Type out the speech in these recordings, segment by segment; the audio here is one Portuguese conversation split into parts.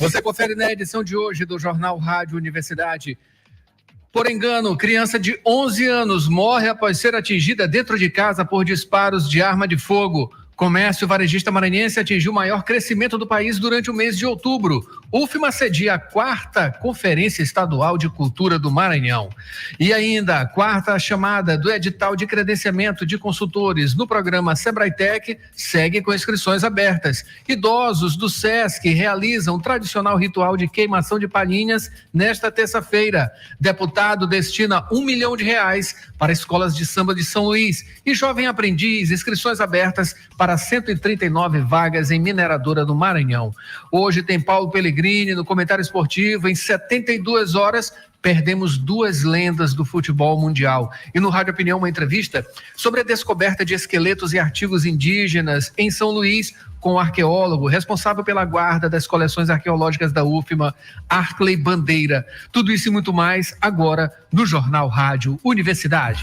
Você confere na edição de hoje do Jornal Rádio Universidade. Por engano, criança de 11 anos morre após ser atingida dentro de casa por disparos de arma de fogo. Comércio varejista maranhense atingiu o maior crescimento do país durante o mês de outubro. UFMA cedia a 4ª Conferência Estadual de Cultura do Maranhão. E ainda a 4ª chamada do edital de credenciamento de consultores no programa SebraeTech segue com inscrições abertas. Idosos do SESC realizam o tradicional ritual de queimação de palhinhas nesta terça-feira. Deputado destina R$1 milhão para escolas de samba de São Luís. E jovem aprendiz, inscrições abertas para 139 vagas em mineradora do Maranhão. Hoje tem Paulo Pellegrini no comentário esportivo. Em 72 horas, perdemos 2 lendas do futebol mundial. E no Rádio Opinião, uma entrevista sobre a descoberta de esqueletos e artigos indígenas em São Luís, com o arqueólogo responsável pela guarda das coleções arqueológicas da UFMA, Arkley Bandeira. Tudo isso e muito mais agora no Jornal Rádio Universidade.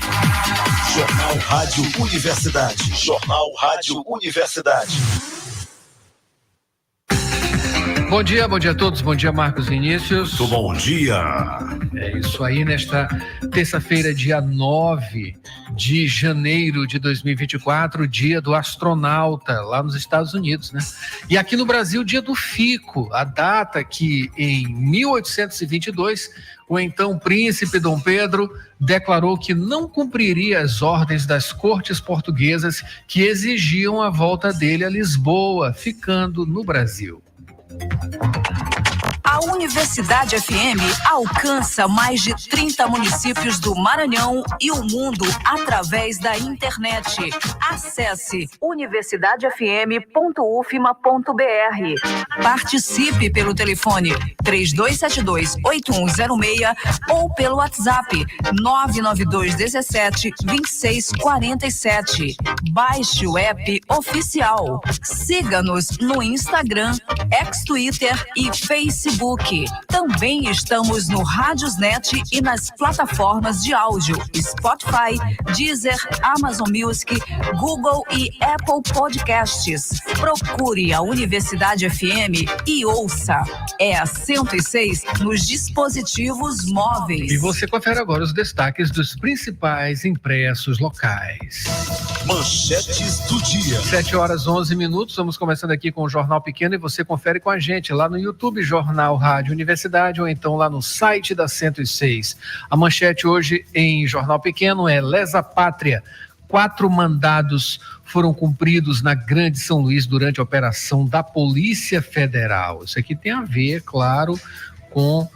Jornal Rádio Universidade. Jornal Rádio Universidade. Bom dia a todos. Bom dia, Marcos Vinícius. Bom dia. É isso aí, nesta terça-feira, dia 9 de janeiro de 2024, dia do astronauta lá nos Estados Unidos, né? E aqui no Brasil, dia do Fico, a data que em 1822 o então príncipe Dom Pedro declarou que não cumpriria as ordens das cortes portuguesas que exigiam a volta dele a Lisboa, ficando no Brasil. A Universidade FM alcança mais de 30 municípios do Maranhão e o mundo através da internet. Acesse universidadefm.ufma.br. Participe pelo telefone 3272-8106 ou pelo WhatsApp 99217-2647. Baixe o app oficial. Siga-nos no Instagram, ex-Twitter e Facebook. Também estamos no Radiosnet e nas plataformas de áudio Spotify, Deezer, Amazon Music, Google e Apple Podcasts. Procure a Universidade FM e ouça. É a 106 nos dispositivos móveis. E você confere agora os destaques dos principais impressos locais. Manchetes do dia. 7h11. Vamos começando aqui com o Jornal Pequeno e você confere com a gente lá no YouTube, Jornal Rádio Universidade, ou então lá no site da 106. A manchete hoje em Jornal Pequeno é Lesa Pátria. 4 mandados foram cumpridos na Grande São Luís durante a operação da Polícia Federal. Isso aqui tem a ver, claro, com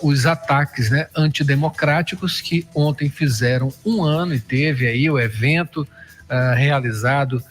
os ataques, né, antidemocráticos que ontem fizeram 1 ano e teve aí o evento realizado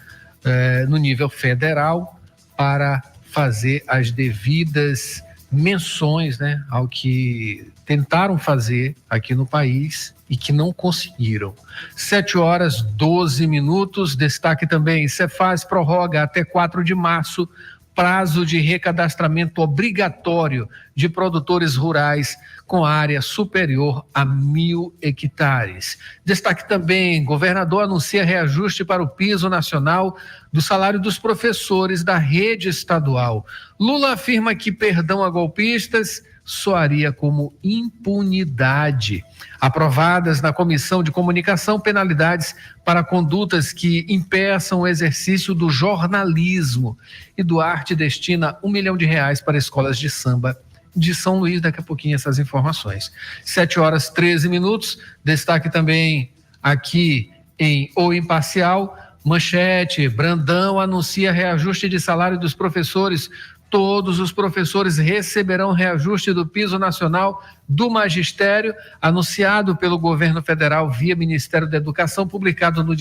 no nível federal para fazer as devidas menções, né, ao que tentaram fazer aqui no país e que não conseguiram. 7h12. Destaque também: Cefaz prorroga até 4 de março prazo de recadastramento obrigatório de produtores rurais com área superior a 1.000 hectares. Destaque também: governador anuncia reajuste para o piso nacional do salário dos professores da rede estadual. Lula afirma que perdão a golpistas soaria como impunidade. Aprovadas na Comissão de Comunicação penalidades para condutas que impeçam o exercício do jornalismo. E Duarte destina R$1 milhão para escolas de samba de São Luís. Daqui a pouquinho essas informações. 7h13. Destaque também aqui em O Imparcial. Manchete: Brandão anuncia reajuste de salário dos professores. Todos os professores receberão reajuste do piso nacional do magistério, anunciado pelo governo federal via Ministério da Educação, publicado no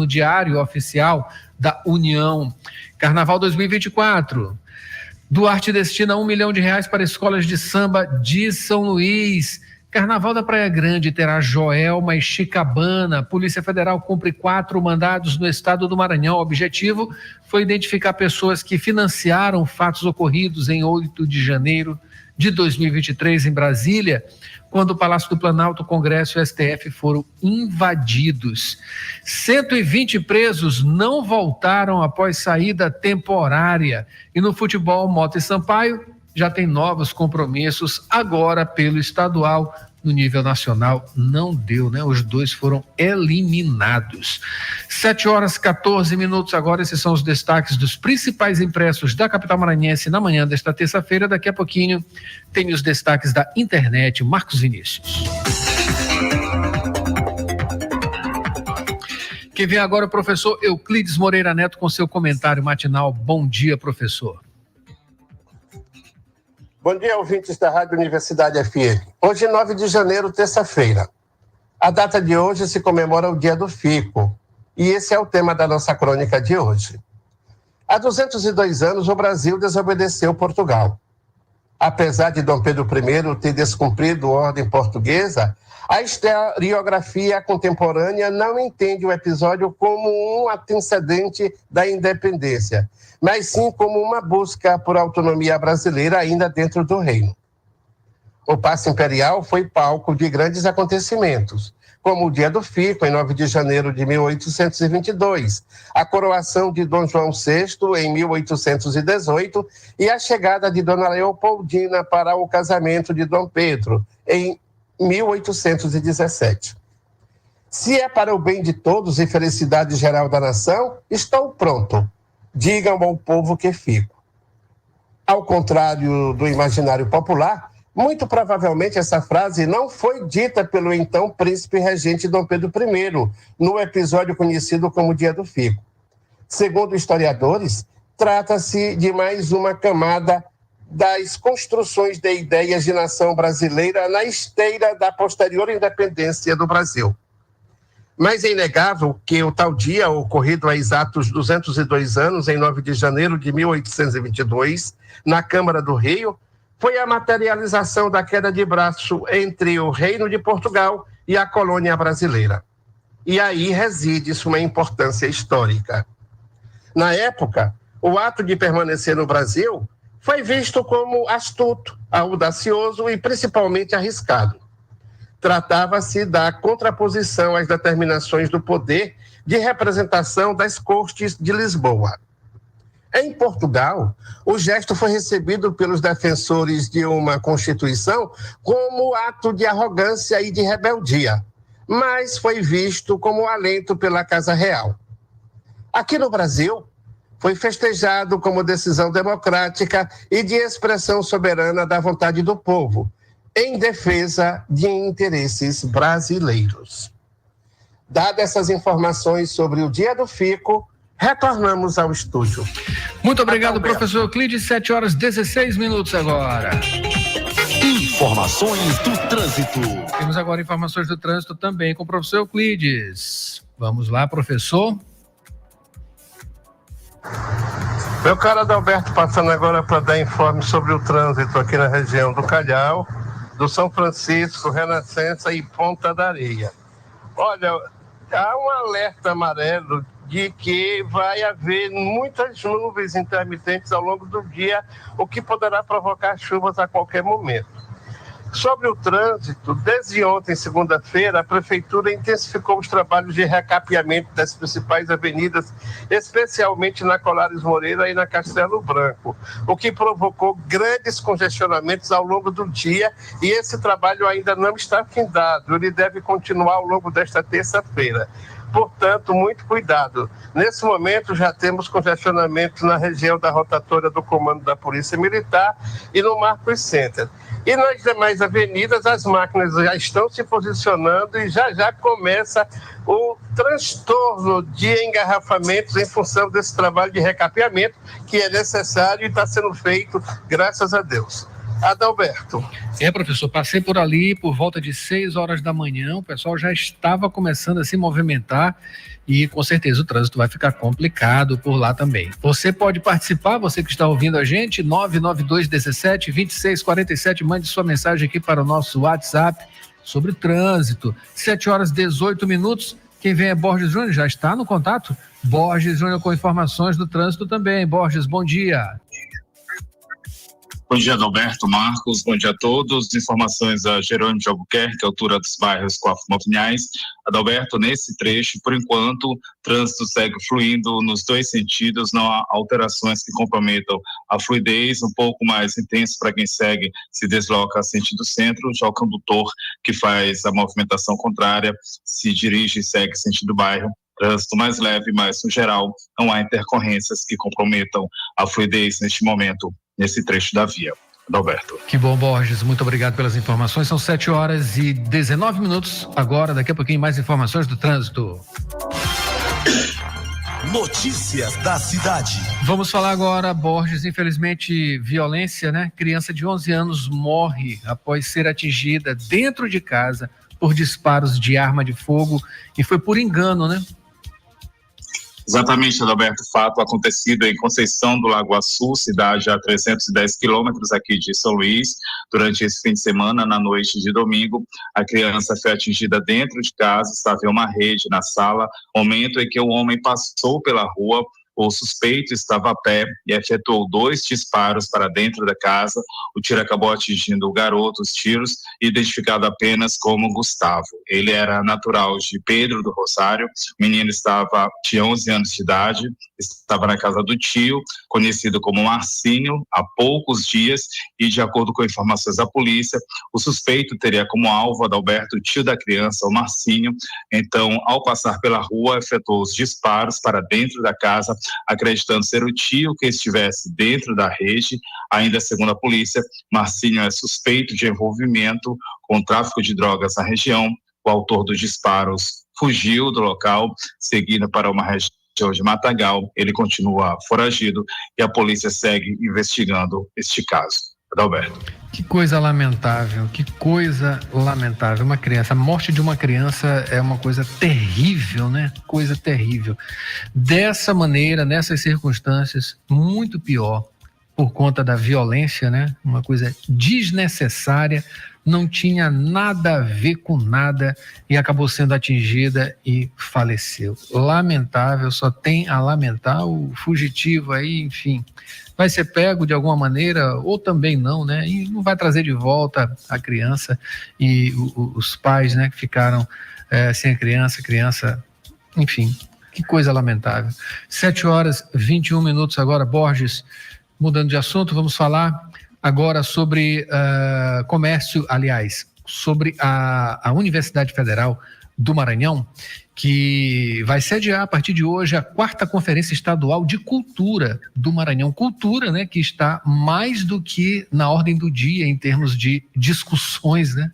Diário Oficial da União. Carnaval 2024. Duarte destina R$1 milhão para escolas de samba de São Luís. Carnaval da Praia Grande terá Joelma e Chicabana. Polícia Federal cumpre 4 mandados no estado do Maranhão. O objetivo foi identificar pessoas que financiaram fatos ocorridos em 8 de janeiro de 2023 em Brasília, quando o Palácio do Planalto, o Congresso e o STF foram invadidos. 120 presos não voltaram após saída temporária. E no futebol, Mota e Sampaio já tem novos compromissos agora pelo estadual. No nível nacional não deu, né? Os dois foram eliminados. 7h14 agora. Esses são os destaques dos principais impressos da capital maranhense na manhã desta terça-feira. Daqui a pouquinho tem os destaques da internet. Marcos Vinícius. Quem vem agora é o professor Euclides Moreira Neto com seu comentário matinal. Bom dia, professor. Bom dia, ouvintes da Rádio Universidade FM. Hoje, 9 de janeiro, terça-feira. A data de hoje se comemora o Dia do Fico. E esse é o tema da nossa crônica de hoje. Há 202 anos, o Brasil desobedeceu Portugal. Apesar de Dom Pedro I ter descumprido a ordem portuguesa, a historiografia contemporânea não entende o episódio como um antecedente da independência, mas sim como uma busca por autonomia brasileira ainda dentro do reino. O Paço Imperial foi palco de grandes acontecimentos, como o Dia do Fico, em 9 de janeiro de 1822, a coroação de Dom João VI em 1818 e a chegada de Dona Leopoldina para o casamento de Dom Pedro, em 1817. Se é para o bem de todos e felicidade geral da nação, estou pronto. Digam ao povo que fico. Ao contrário do imaginário popular, muito provavelmente essa frase não foi dita pelo então príncipe regente Dom Pedro I, no episódio conhecido como Dia do Fico. Segundo historiadores, trata-se de mais uma camada das construções de ideias de nação brasileira na esteira da posterior independência do Brasil. Mas é inegável que o tal dia, ocorrido há exatos 202 anos, em 9 de janeiro de 1822, na Câmara do Rio, foi a materialização da queda de braço entre o Reino de Portugal e a colônia brasileira. E aí reside sua importância histórica. Na época, o ato de permanecer no Brasil foi visto como astuto, audacioso e principalmente arriscado. Tratava-se da contraposição às determinações do poder de representação das Cortes de Lisboa. Em Portugal, o gesto foi recebido pelos defensores de uma Constituição como ato de arrogância e de rebeldia, mas foi visto como alento pela Casa Real. Aqui no Brasil, foi festejado como decisão democrática e de expressão soberana da vontade do povo, em defesa de interesses brasileiros. Dadas essas informações sobre o Dia do Fico, retornamos ao estúdio. Muito obrigado, professor Euclides. 7h16 agora. Informações do trânsito. Temos agora informações do trânsito também com o professor Euclides. Vamos lá, professor. Meu caro Adalberto, passando agora para dar informe sobre o trânsito aqui na região do Calhau, do São Francisco, Renascença e Ponta da Areia. Olha, há um alerta amarelo de que vai haver muitas nuvens intermitentes ao longo do dia, o que poderá provocar chuvas a qualquer momento. Sobre o trânsito, desde ontem, segunda-feira, a Prefeitura intensificou os trabalhos de recapeamento das principais avenidas, especialmente na Colares Moreira e na Castelo Branco, o que provocou grandes congestionamentos ao longo do dia, e esse trabalho ainda não está findado, ele deve continuar ao longo desta terça-feira. Portanto, muito cuidado. Nesse momento, já temos congestionamento na região da rotatória do Comando da Polícia Militar e no Marcos Center. E nas demais avenidas, as máquinas já estão se posicionando e já começa o transtorno de engarrafamentos em função desse trabalho de recapeamento, que é necessário e está sendo feito, graças a Deus. Adalberto. Professor, passei por ali por volta de 6 horas da manhã, o pessoal já estava começando a se movimentar e com certeza o trânsito vai ficar complicado por lá também. Você pode participar, você que está ouvindo a gente, 99217-2647, mande sua mensagem aqui para o nosso WhatsApp sobre o trânsito. 7h18, quem vem é Borges Júnior, já está no contato? Borges Júnior com informações do trânsito também. Borges, bom dia. Bom dia, Adalberto, Marcos, bom dia a todos. Informações da Jerônimo de Albuquerque, altura dos bairros Coafma Pinhais. Adalberto, nesse trecho, por enquanto, o trânsito segue fluindo nos dois sentidos, não há alterações que comprometam a fluidez, um pouco mais intenso para quem se desloca sentido centro, já o condutor que faz a movimentação contrária se dirige e segue sentido bairro. Trânsito mais leve, mas no geral não há intercorrências que comprometam a fluidez neste momento, nesse trecho da via. Adalberto. Que bom, Borges, muito obrigado pelas informações. São 7h19 agora, daqui a pouquinho mais informações do trânsito. Notícias da cidade. Vamos falar agora, Borges, infelizmente violência, né? Criança de 11 anos morre após ser atingida dentro de casa por disparos de arma de fogo e foi por engano, né? Exatamente, Adalberto, fato acontecido em Conceição do Lago Açu, cidade a 310 quilômetros aqui de São Luís. Durante esse fim de semana, na noite de domingo, a criança foi atingida dentro de casa, estava em uma rede na sala, momento em que o homem passou pela rua. O suspeito estava a pé e efetuou 2 disparos para dentro da casa. O tiro acabou atingindo o garoto, os tiros, identificado apenas como Gustavo. Ele era natural de Pedro do Rosário, o menino tinha 11 anos de idade, estava na casa do tio, conhecido como Marcinho, há poucos dias, e de acordo com informações da polícia, o suspeito teria como alvo Adalberto, o tio da criança, o Marcinho. Então, ao passar pela rua, efetuou os disparos para dentro da casa, acreditando ser o tio que estivesse dentro da rede. Ainda segundo a polícia, Marcinho é suspeito de envolvimento com o tráfico de drogas na região. O autor dos disparos fugiu do local, seguindo para uma região de Matagal. Ele continua foragido e a polícia segue investigando este caso. Adalberto. Que coisa lamentável, que coisa lamentável. Uma criança, a morte de uma criança é uma coisa terrível, né? Coisa terrível. Dessa maneira, nessas circunstâncias, muito pior, por conta da violência, né? Uma coisa desnecessária, não tinha nada a ver com nada e acabou sendo atingida e faleceu. Lamentável, só tem a lamentar. O fugitivo aí, enfim, vai ser pego de alguma maneira ou também não, né? E não vai trazer de volta a criança e os pais, né, que ficaram sem a criança, enfim, que coisa lamentável. 7h21 agora, Borges, mudando de assunto, vamos falar agora sobre comércio, aliás, sobre a Universidade Federal do Maranhão, que vai sediar a partir de hoje a 4ª Conferência Estadual de Cultura do Maranhão. Cultura, né, que está mais do que na ordem do dia em termos de discussões, né?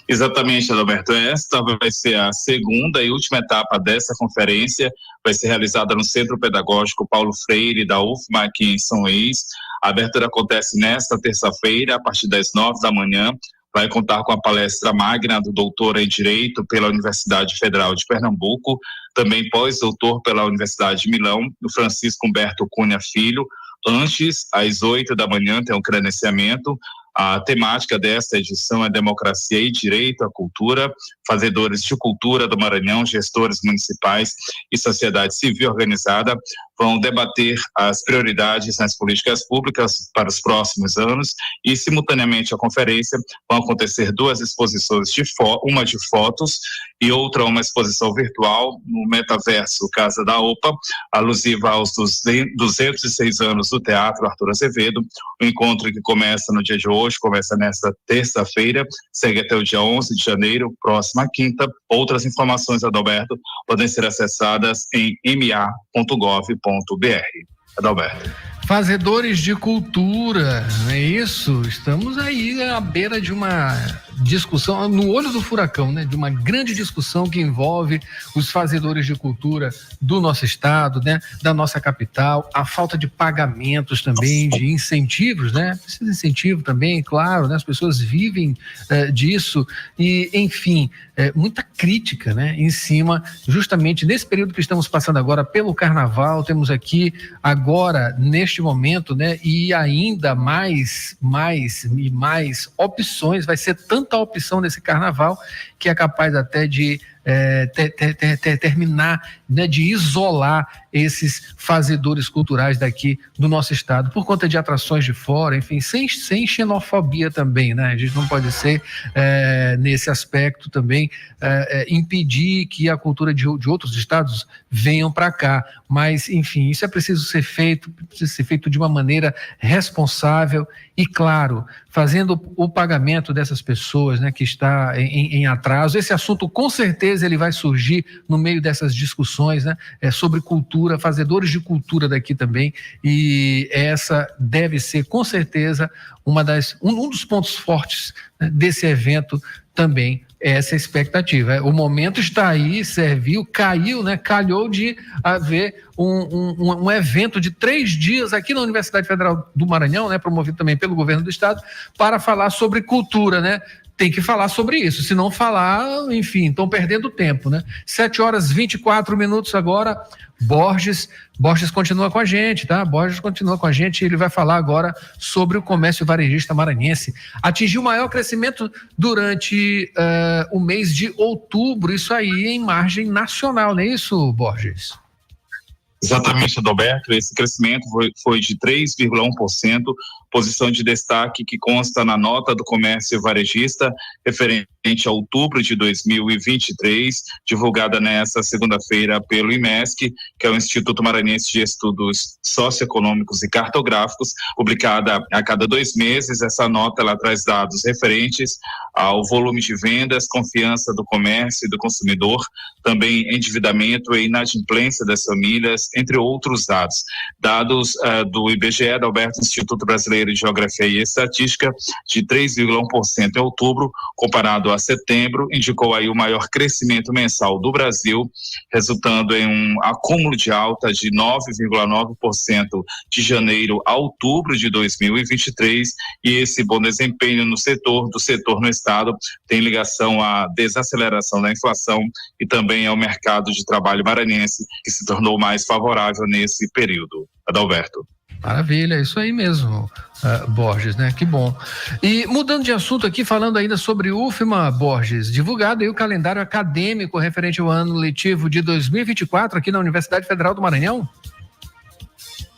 Exatamente, Adalberto. Esta vai ser a segunda e última etapa dessa conferência. Vai ser realizada no Centro Pedagógico Paulo Freire, da UFMA, aqui em São Luís. A abertura acontece nesta terça-feira, a partir das 9 da manhã. Vai contar com a palestra magna do doutor em Direito pela Universidade Federal de Pernambuco, também pós-doutor pela Universidade de Milão, do Francisco Humberto Cunha Filho. Antes, às 8 da manhã, tem um credenciamento. A temática desta edição é Democracia e Direito à Cultura, fazedores de cultura do Maranhão, gestores municipais e sociedade civil organizada vão debater as prioridades nas políticas públicas para os próximos anos e, simultaneamente à conferência, vão acontecer 2 exposições, uma de fotos e outra uma exposição virtual no metaverso Casa da OPA, alusiva aos 206 anos do Teatro Arthur Azevedo. O encontro que começa no dia de hoje, começa nesta terça-feira, segue até o dia 11 de janeiro, próxima quinta. Outras informações, Adalberto, podem ser acessadas em ma.gov.br. Adalberto. Fazedores de cultura, não é isso? Estamos aí à beira de uma discussão, no olho do furacão, né? De uma grande discussão que envolve os fazedores de cultura do nosso estado, né? Da nossa capital, a falta de pagamentos também, de incentivos, né? Precisa de incentivo também, claro, né? As pessoas vivem disso e, enfim, muita crítica, né? Em cima, justamente nesse período que estamos passando agora pelo Carnaval, temos aqui agora, neste momento, né? E ainda mais opções, vai ser tanta opção nesse Carnaval que é capaz até de terminar, né, de isolar esses fazedores culturais daqui do nosso estado, por conta de atrações de fora, enfim, sem xenofobia também, né? A gente não pode ser, nesse aspecto também, impedir que a cultura de outros estados venham para cá, mas, enfim, isso precisa ser feito de uma maneira responsável e, claro, fazendo o pagamento dessas pessoas, né, que está em atraso. Esse assunto, com certeza, ele vai surgir no meio dessas discussões, né, sobre cultura, fazedores de cultura daqui também, e essa deve ser, com certeza, um dos pontos fortes, né, desse evento também. Essa expectativa. O momento está aí, serviu, caiu, né? Calhou de haver um evento de 3 dias aqui na Universidade Federal do Maranhão, né? Promovido também pelo governo do estado, para falar sobre cultura, né? Tem que falar sobre isso, se não falar, enfim, estão perdendo tempo, né? 7h24 agora. Borges continua com a gente, tá? Borges continua com a gente, ele vai falar agora sobre o comércio varejista maranhense. Atingiu o maior crescimento durante o mês de outubro, isso aí em margem nacional, não é isso, Borges? Exatamente, Adalberto, esse crescimento foi de 3,1%, posição de destaque que consta na nota do comércio varejista referente a outubro de 2023, divulgada nesta segunda-feira pelo IMESC, que é o Instituto Maranhense de Estudos Socioeconômicos e Cartográficos, publicada a cada 2 meses. Essa nota ela traz dados referentes ao volume de vendas, confiança do comércio e do consumidor, também endividamento e inadimplência das famílias, entre outros dados. Dados do IBGE, Adalberto, Instituto Brasileiro de Geografia e Estatística, de 3,1% em outubro, comparado a setembro, indicou aí o maior crescimento mensal do Brasil, resultando em um acúmulo de alta de 9,9% de janeiro a outubro de 2023, e esse bom desempenho do setor no estado tem ligação à desaceleração da inflação e também ao mercado de trabalho maranhense, que se tornou mais favorável nesse período. Adalberto. Maravilha, é isso aí mesmo, Borges, né? Que bom. E mudando de assunto aqui, falando ainda sobre UFMA, Borges, divulgado aí o calendário acadêmico referente ao ano letivo de 2024 aqui na Universidade Federal do Maranhão?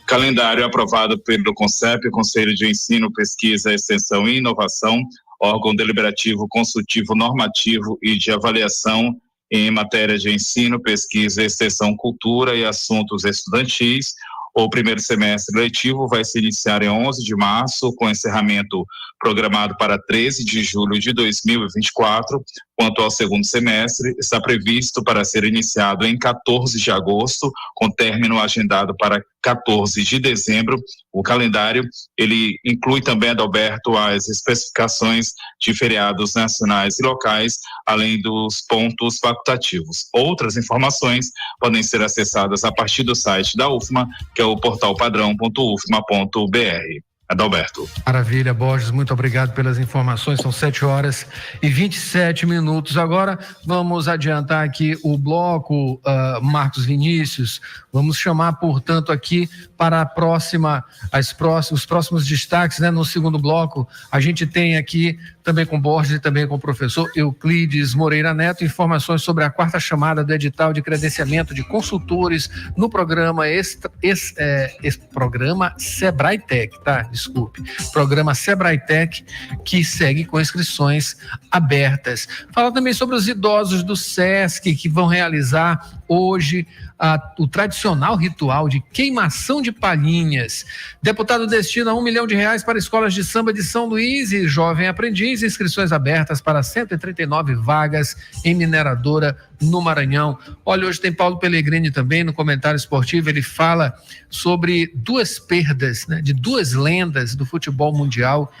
Calendário aprovado pelo CONCEP, Conselho de Ensino, Pesquisa, Extensão e Inovação, órgão deliberativo, consultivo, normativo e de avaliação em matéria de ensino, pesquisa, extensão, cultura e assuntos estudantis. O primeiro semestre letivo vai se iniciar em 11 de março, com encerramento programado para 13 de julho de 2024. Quanto ao segundo semestre, está previsto para ser iniciado em 14 de agosto, com término agendado para 14 de dezembro. O calendário, ele inclui também, Adalberto, as especificações de feriados nacionais e locais, além dos pontos facultativos. Outras informações podem ser acessadas a partir do site da UFMA, que é o portalpadrão.ufma.br. Adalberto. Maravilha, Borges, muito obrigado pelas informações, são 7h27. Agora vamos adiantar aqui o bloco, Marcos Vinícius, vamos chamar, portanto, aqui para os próximos destaques, né? No segundo bloco, a gente tem aqui, também com Borges e também com o professor Euclides Moreira Neto, informações sobre a 4ª chamada do edital de credenciamento de consultores no programa programa Sebrae-Tech, tá? Desculpe, programa Sebrae-Tech, que segue com inscrições abertas. Fala também sobre os idosos do SESC que vão realizar hoje o tradicional ritual de queimação de palhinhas. Deputado destina R$1 milhão para escolas de samba de São Luís e jovem aprendiz, inscrições abertas para 139 vagas em mineradora no Maranhão. Olha, hoje tem Paulo Pellegrini também no comentário esportivo, ele fala sobre 2 perdas, né, de 2 lendas do futebol mundial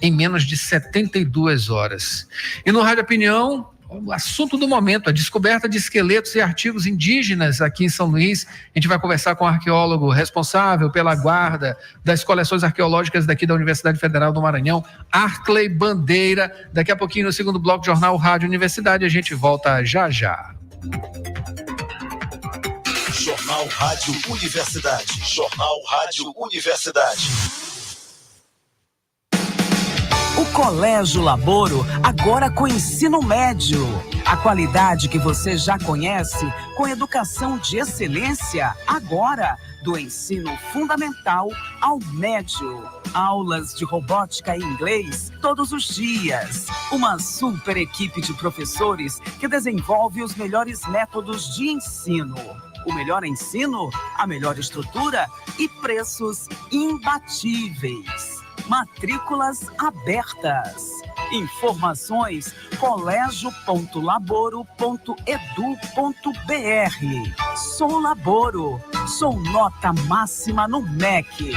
em menos de 72 horas. E no Rádio Opinião, o assunto do momento, a descoberta de esqueletos e artigos indígenas aqui em São Luís. A gente vai conversar com o arqueólogo responsável pela guarda das coleções arqueológicas daqui da Universidade Federal do Maranhão, Arkley Bandeira. Daqui a pouquinho, no segundo bloco, Jornal Rádio Universidade, a gente volta já já. Jornal Rádio Universidade. Jornal Rádio Universidade. O Colégio Laboro, agora com ensino médio. A qualidade que você já conhece, com educação de excelência, agora do ensino fundamental ao médio. Aulas de robótica e inglês todos os dias. Uma super equipe de professores que desenvolve os melhores métodos de ensino. O melhor ensino, a melhor estrutura e preços imbatíveis. Matrículas abertas. Informações: colégio.laboro.edu.br. Sou Laboro. Sou nota máxima no MEC.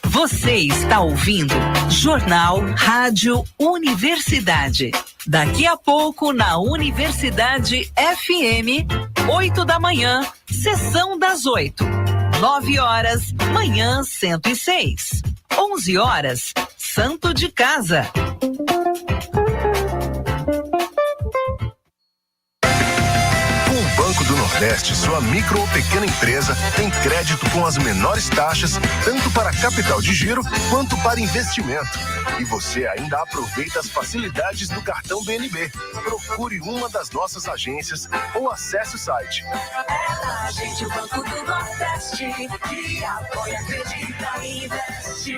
Você está ouvindo Jornal Rádio Universidade. Daqui a pouco na Universidade FM, 8 da manhã, sessão das 8. 9 horas, manhã 106. 11 horas, Santo de Casa. Banco do Nordeste, sua micro ou pequena empresa tem crédito com as menores taxas, tanto para capital de giro quanto para investimento. E você ainda aproveita as facilidades do cartão BNB. Procure uma das nossas agências ou acesse o site. A gente, o Banco do Nordeste, que apoia, acredita e investe.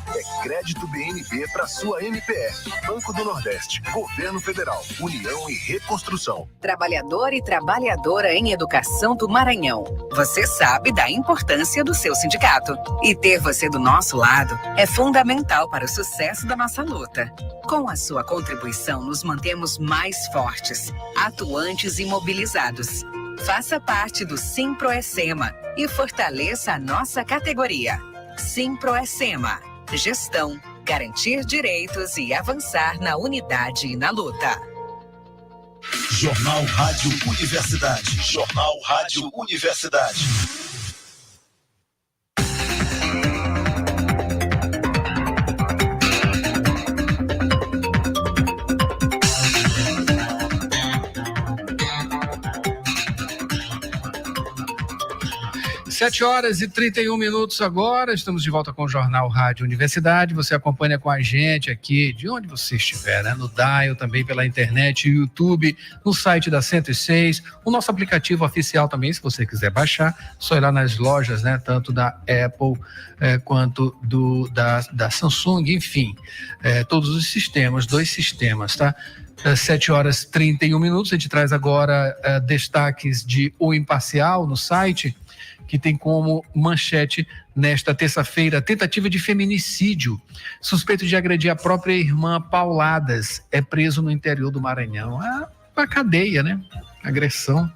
É crédito BNB para sua MPF. Banco do Nordeste, Governo Federal, União e Reconstrução. Trabalhador e trabalhadora em educação do Maranhão. Você sabe da importância do seu sindicato. E ter você do nosso lado é fundamental para o sucesso da nossa luta. Com a sua contribuição, nos mantemos mais fortes, atuantes e mobilizados. Faça parte do Simproecema e fortaleça a nossa categoria. Simproecema. Gestão, garantir direitos e avançar na unidade e na luta. Jornal Rádio Universidade. Jornal Rádio Universidade. Sete horas e 31 minutos agora, estamos de volta com o Jornal Rádio Universidade. Você acompanha com a gente aqui, de onde você estiver, né? No Dial, também pela internet, YouTube, no site da 106, o nosso aplicativo oficial também, se você quiser baixar, só ir lá nas lojas, né? Tanto da Apple quanto da Samsung, enfim, todos os sistemas, 2 sistemas, tá? 7 horas e 31 minutos, a gente traz agora destaques de O Imparcial no site, que tem como manchete nesta terça-feira: tentativa de feminicídio. Suspeito de agredir a própria irmã pauladas é preso no interior do Maranhão. A cadeia, né? Agressão.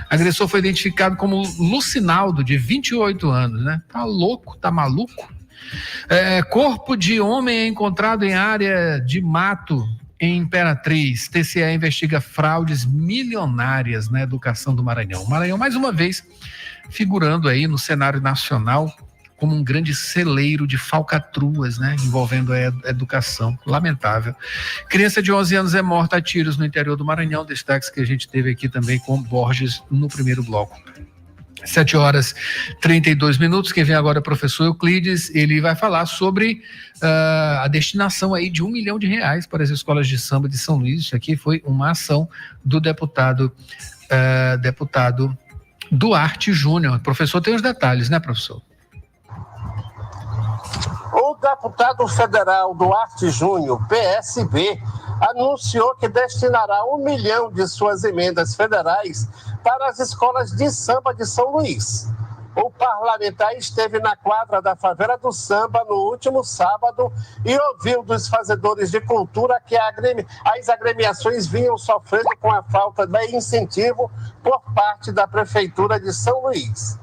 Agressor foi identificado como Lucinaldo, de 28 anos, né? Tá louco, tá maluco? Corpo de homem é encontrado em área de mato em Imperatriz. TCE investiga fraudes milionárias na educação do Maranhão. O Maranhão, mais uma vez, figurando aí no cenário nacional como um grande celeiro de falcatruas, né, envolvendo a educação. Lamentável. Criança de 11 anos é morta a tiros no interior do Maranhão. Destaques que a gente teve aqui também com Borges no primeiro bloco. 7 horas e 32 minutos. Quem vem agora é o professor Euclides. Ele vai falar sobre a destinação aí de R$1 milhão para as escolas de samba de São Luís. Isso aqui foi uma ação do deputado Duarte Júnior. O professor tem os detalhes, né, professor? O deputado federal Duarte Júnior, PSB, anunciou que destinará R$1 milhão de suas emendas federais para as escolas de samba de São Luís. O parlamentar esteve na quadra da Favela do Samba no último sábado e ouviu dos fazedores de cultura que as agremiações vinham sofrendo com a falta de incentivo por parte da Prefeitura de São Luís.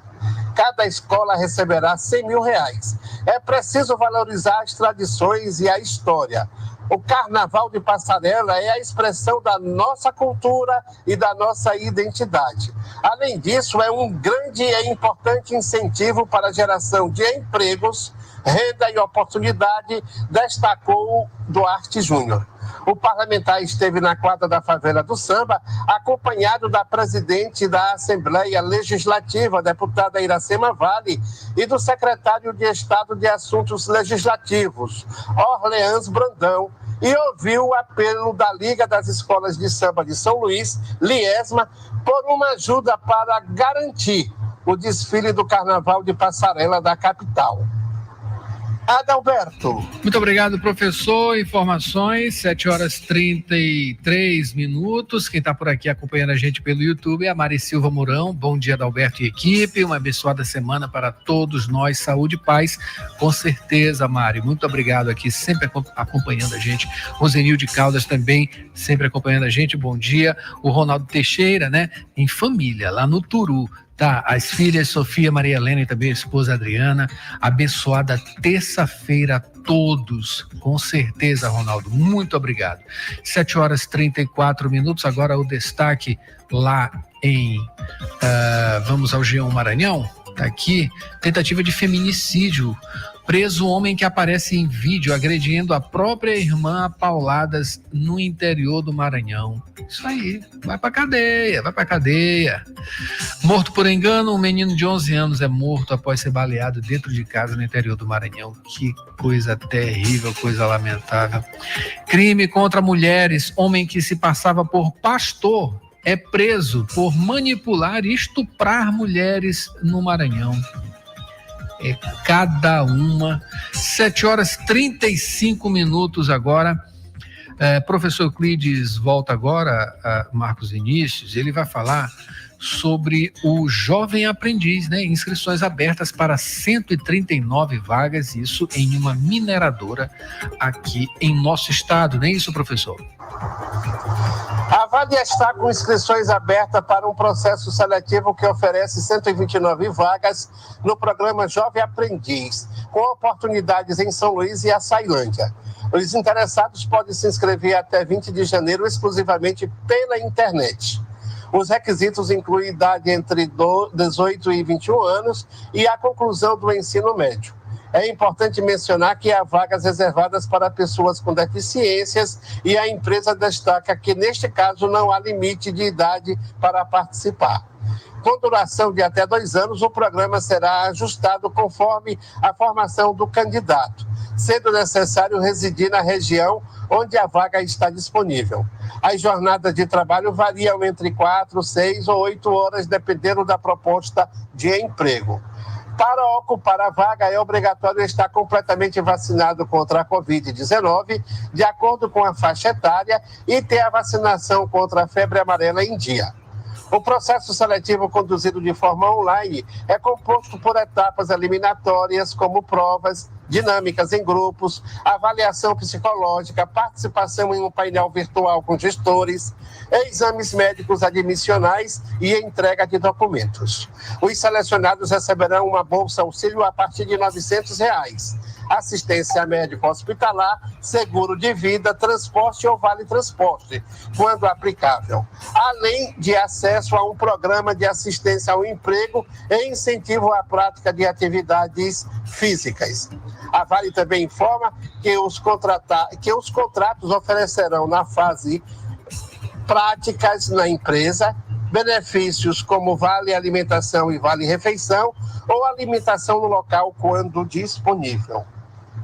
Cada escola receberá R$100 mil. É preciso valorizar as tradições e a história. O Carnaval de Passarela é a expressão da nossa cultura e da nossa identidade. Além disso, é um grande e importante incentivo para a geração de empregos, renda e oportunidade, destacou Duarte Júnior. O parlamentar esteve na quadra da favela do Samba, acompanhado da presidente da Assembleia Legislativa, a deputada Iracema Vale, e do secretário de Estado de Assuntos Legislativos, Orleans Brandão, e ouviu o apelo da Liga das Escolas de Samba de São Luís, Liesma, por uma ajuda para garantir o desfile do Carnaval de Passarela da capital. Adalberto. Muito obrigado, professor. Informações, 7h33. Quem está por aqui acompanhando a gente pelo YouTube é a Mari Silva Mourão. Bom dia, Adalberto e equipe. Uma abençoada semana para todos nós. Saúde e paz. Com certeza, Mari. Muito obrigado aqui, sempre acompanhando a gente. Rosenilde Caldas também, sempre acompanhando a gente. Bom dia. O Ronaldo Teixeira, né? Em família, lá no Turu. Tá, as filhas Sofia, Maria Helena e também a esposa Adriana. Abençoada terça-feira a todos, com certeza, Ronaldo. Muito obrigado. 7h34. Agora o destaque lá em... vamos ao G1 Maranhão. Tá aqui, tentativa de feminicídio. Preso homem que aparece em vídeo agredindo a própria irmã a pauladas no interior do Maranhão. Isso aí, vai pra cadeia. Morto por engano, um menino de 11 anos é morto após ser baleado dentro de casa no interior do Maranhão. Que coisa terrível, coisa lamentável. Crime contra mulheres, homem que se passava por pastor é preso por manipular e estuprar mulheres no Maranhão. É cada uma. 7h35 agora. Professor Euclides volta agora, Marcos Vinícius, ele vai falar sobre o Jovem Aprendiz, né? Inscrições abertas para 139 vagas, isso em uma mineradora aqui em nosso estado, não é isso, professor? A Vale está com inscrições abertas para um processo seletivo que oferece 129 vagas no programa Jovem Aprendiz, com oportunidades em São Luís e Açailândia. Os interessados podem se inscrever até 20 de janeiro exclusivamente pela internet. Os requisitos incluem idade entre 18 e 21 anos e a conclusão do ensino médio. É importante mencionar que há vagas reservadas para pessoas com deficiências e a empresa destaca que, neste caso, não há limite de idade para participar. Com duração de até 2 anos, o programa será ajustado conforme a formação do candidato, sendo necessário residir na região onde a vaga está disponível. As jornadas de trabalho variam entre 4, 6 ou 8 horas, dependendo da proposta de emprego. Para ocupar a vaga, é obrigatório estar completamente vacinado contra a Covid-19, de acordo com a faixa etária, e ter a vacinação contra a febre amarela em dia. O processo seletivo conduzido de forma online é composto por etapas eliminatórias, como provas, dinâmicas em grupos, avaliação psicológica, participação em um painel virtual com gestores, exames médicos admissionais e entrega de documentos. Os selecionados receberão uma bolsa auxílio a partir de R$ 900, assistência médica hospitalar, seguro de vida, transporte ou vale-transporte, quando aplicável, além de acesso a um programa de assistência ao emprego e incentivo à prática de atividades físicas. A Vale também informa que os contratos oferecerão na fase práticas na empresa benefícios como vale alimentação e vale refeição ou alimentação no local quando disponível.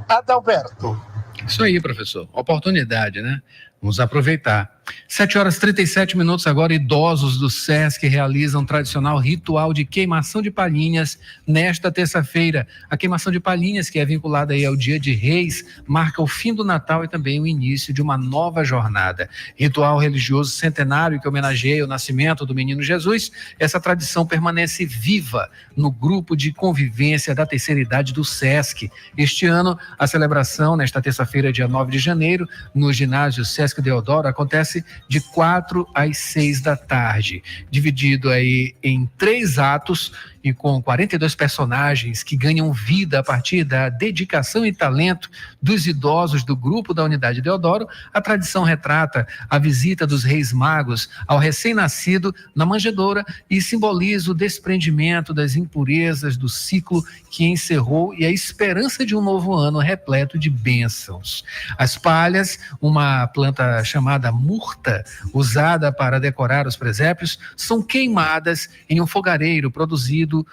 Adalberto. Isso aí, professor. Oportunidade, né? Vamos aproveitar. 7h37 agora, idosos do SESC realizam tradicional ritual de queimação de palhinhas nesta terça-feira. A queimação de palhinhas, que é vinculada aí ao Dia de Reis, marca o fim do Natal e também o início de uma nova jornada. Ritual religioso centenário que homenageia o nascimento do menino Jesus. Essa tradição permanece viva no grupo de convivência da terceira idade do SESC. Este ano, a celebração, nesta terça-feira, dia 9 de janeiro, no ginásio SESC Deodoro, acontece de 4 às 6 da tarde, dividido aí em 3 atos e com 42 personagens que ganham vida a partir da dedicação e talento dos idosos do grupo da Unidade Deodoro, a tradição retrata a visita dos Reis Magos ao recém-nascido na manjedoura e simboliza o desprendimento das impurezas do ciclo que encerrou e a esperança de um novo ano repleto de bênçãos. As palhas, uma planta chamada murta, usada para decorar os presépios, são queimadas em um fogareiro produzindo,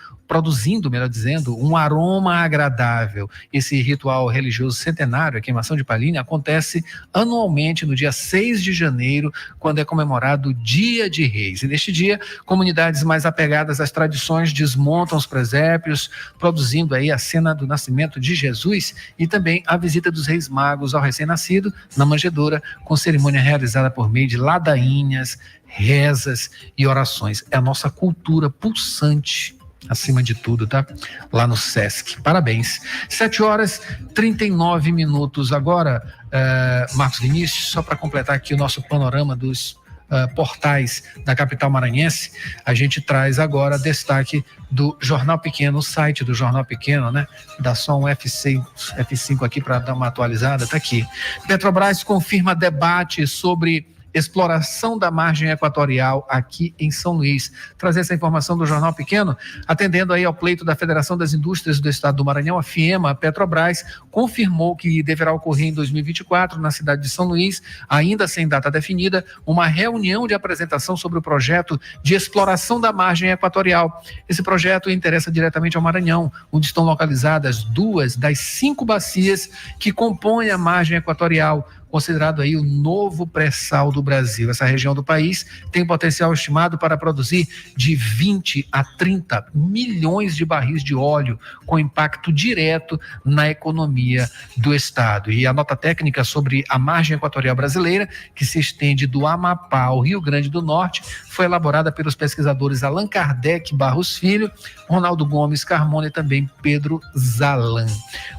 melhor dizendo, um aroma agradável. Esse ritual religioso centenário, a queimação de palhinha, acontece anualmente no dia 6 de janeiro, quando é comemorado o Dia de Reis. E neste dia, comunidades mais apegadas às tradições desmontam os presépios, produzindo aí a cena do nascimento de Jesus e também a visita dos Reis Magos ao recém-nascido na manjedoura, com cerimônia realizada por meio de ladainhas, rezas e orações. É a nossa cultura pulsante, acima de tudo, tá? Lá no Sesc. Parabéns. 7h39 agora, Marcos Vinícius, só para completar aqui o nosso panorama dos portais da capital maranhense, a gente traz agora destaque do Jornal Pequeno, o site do Jornal Pequeno, né? Dá só um F5 aqui para dar uma atualizada, tá aqui. Petrobras confirma debate sobre exploração da margem equatorial aqui em São Luís. Trazer essa informação do Jornal Pequeno, atendendo aí ao pleito da Federação das Indústrias do Estado do Maranhão, a FIEMA, a Petrobras confirmou que deverá ocorrer em 2024, na cidade de São Luís, ainda sem data definida, uma reunião de apresentação sobre o projeto de exploração da margem equatorial. Esse projeto interessa diretamente ao Maranhão, onde estão localizadas 2 das 5 bacias que compõem a margem equatorial, considerado aí o novo pré-sal do Brasil. Essa região do país tem potencial estimado para produzir de 20 a 30 milhões de barris de óleo, com impacto direto na economia do estado. E a nota técnica sobre a margem equatorial brasileira, que se estende do Amapá ao Rio Grande do Norte, foi elaborada pelos pesquisadores Allan Kardec Barros Filho, Ronaldo Gomes Carmona e também Pedro Zalan.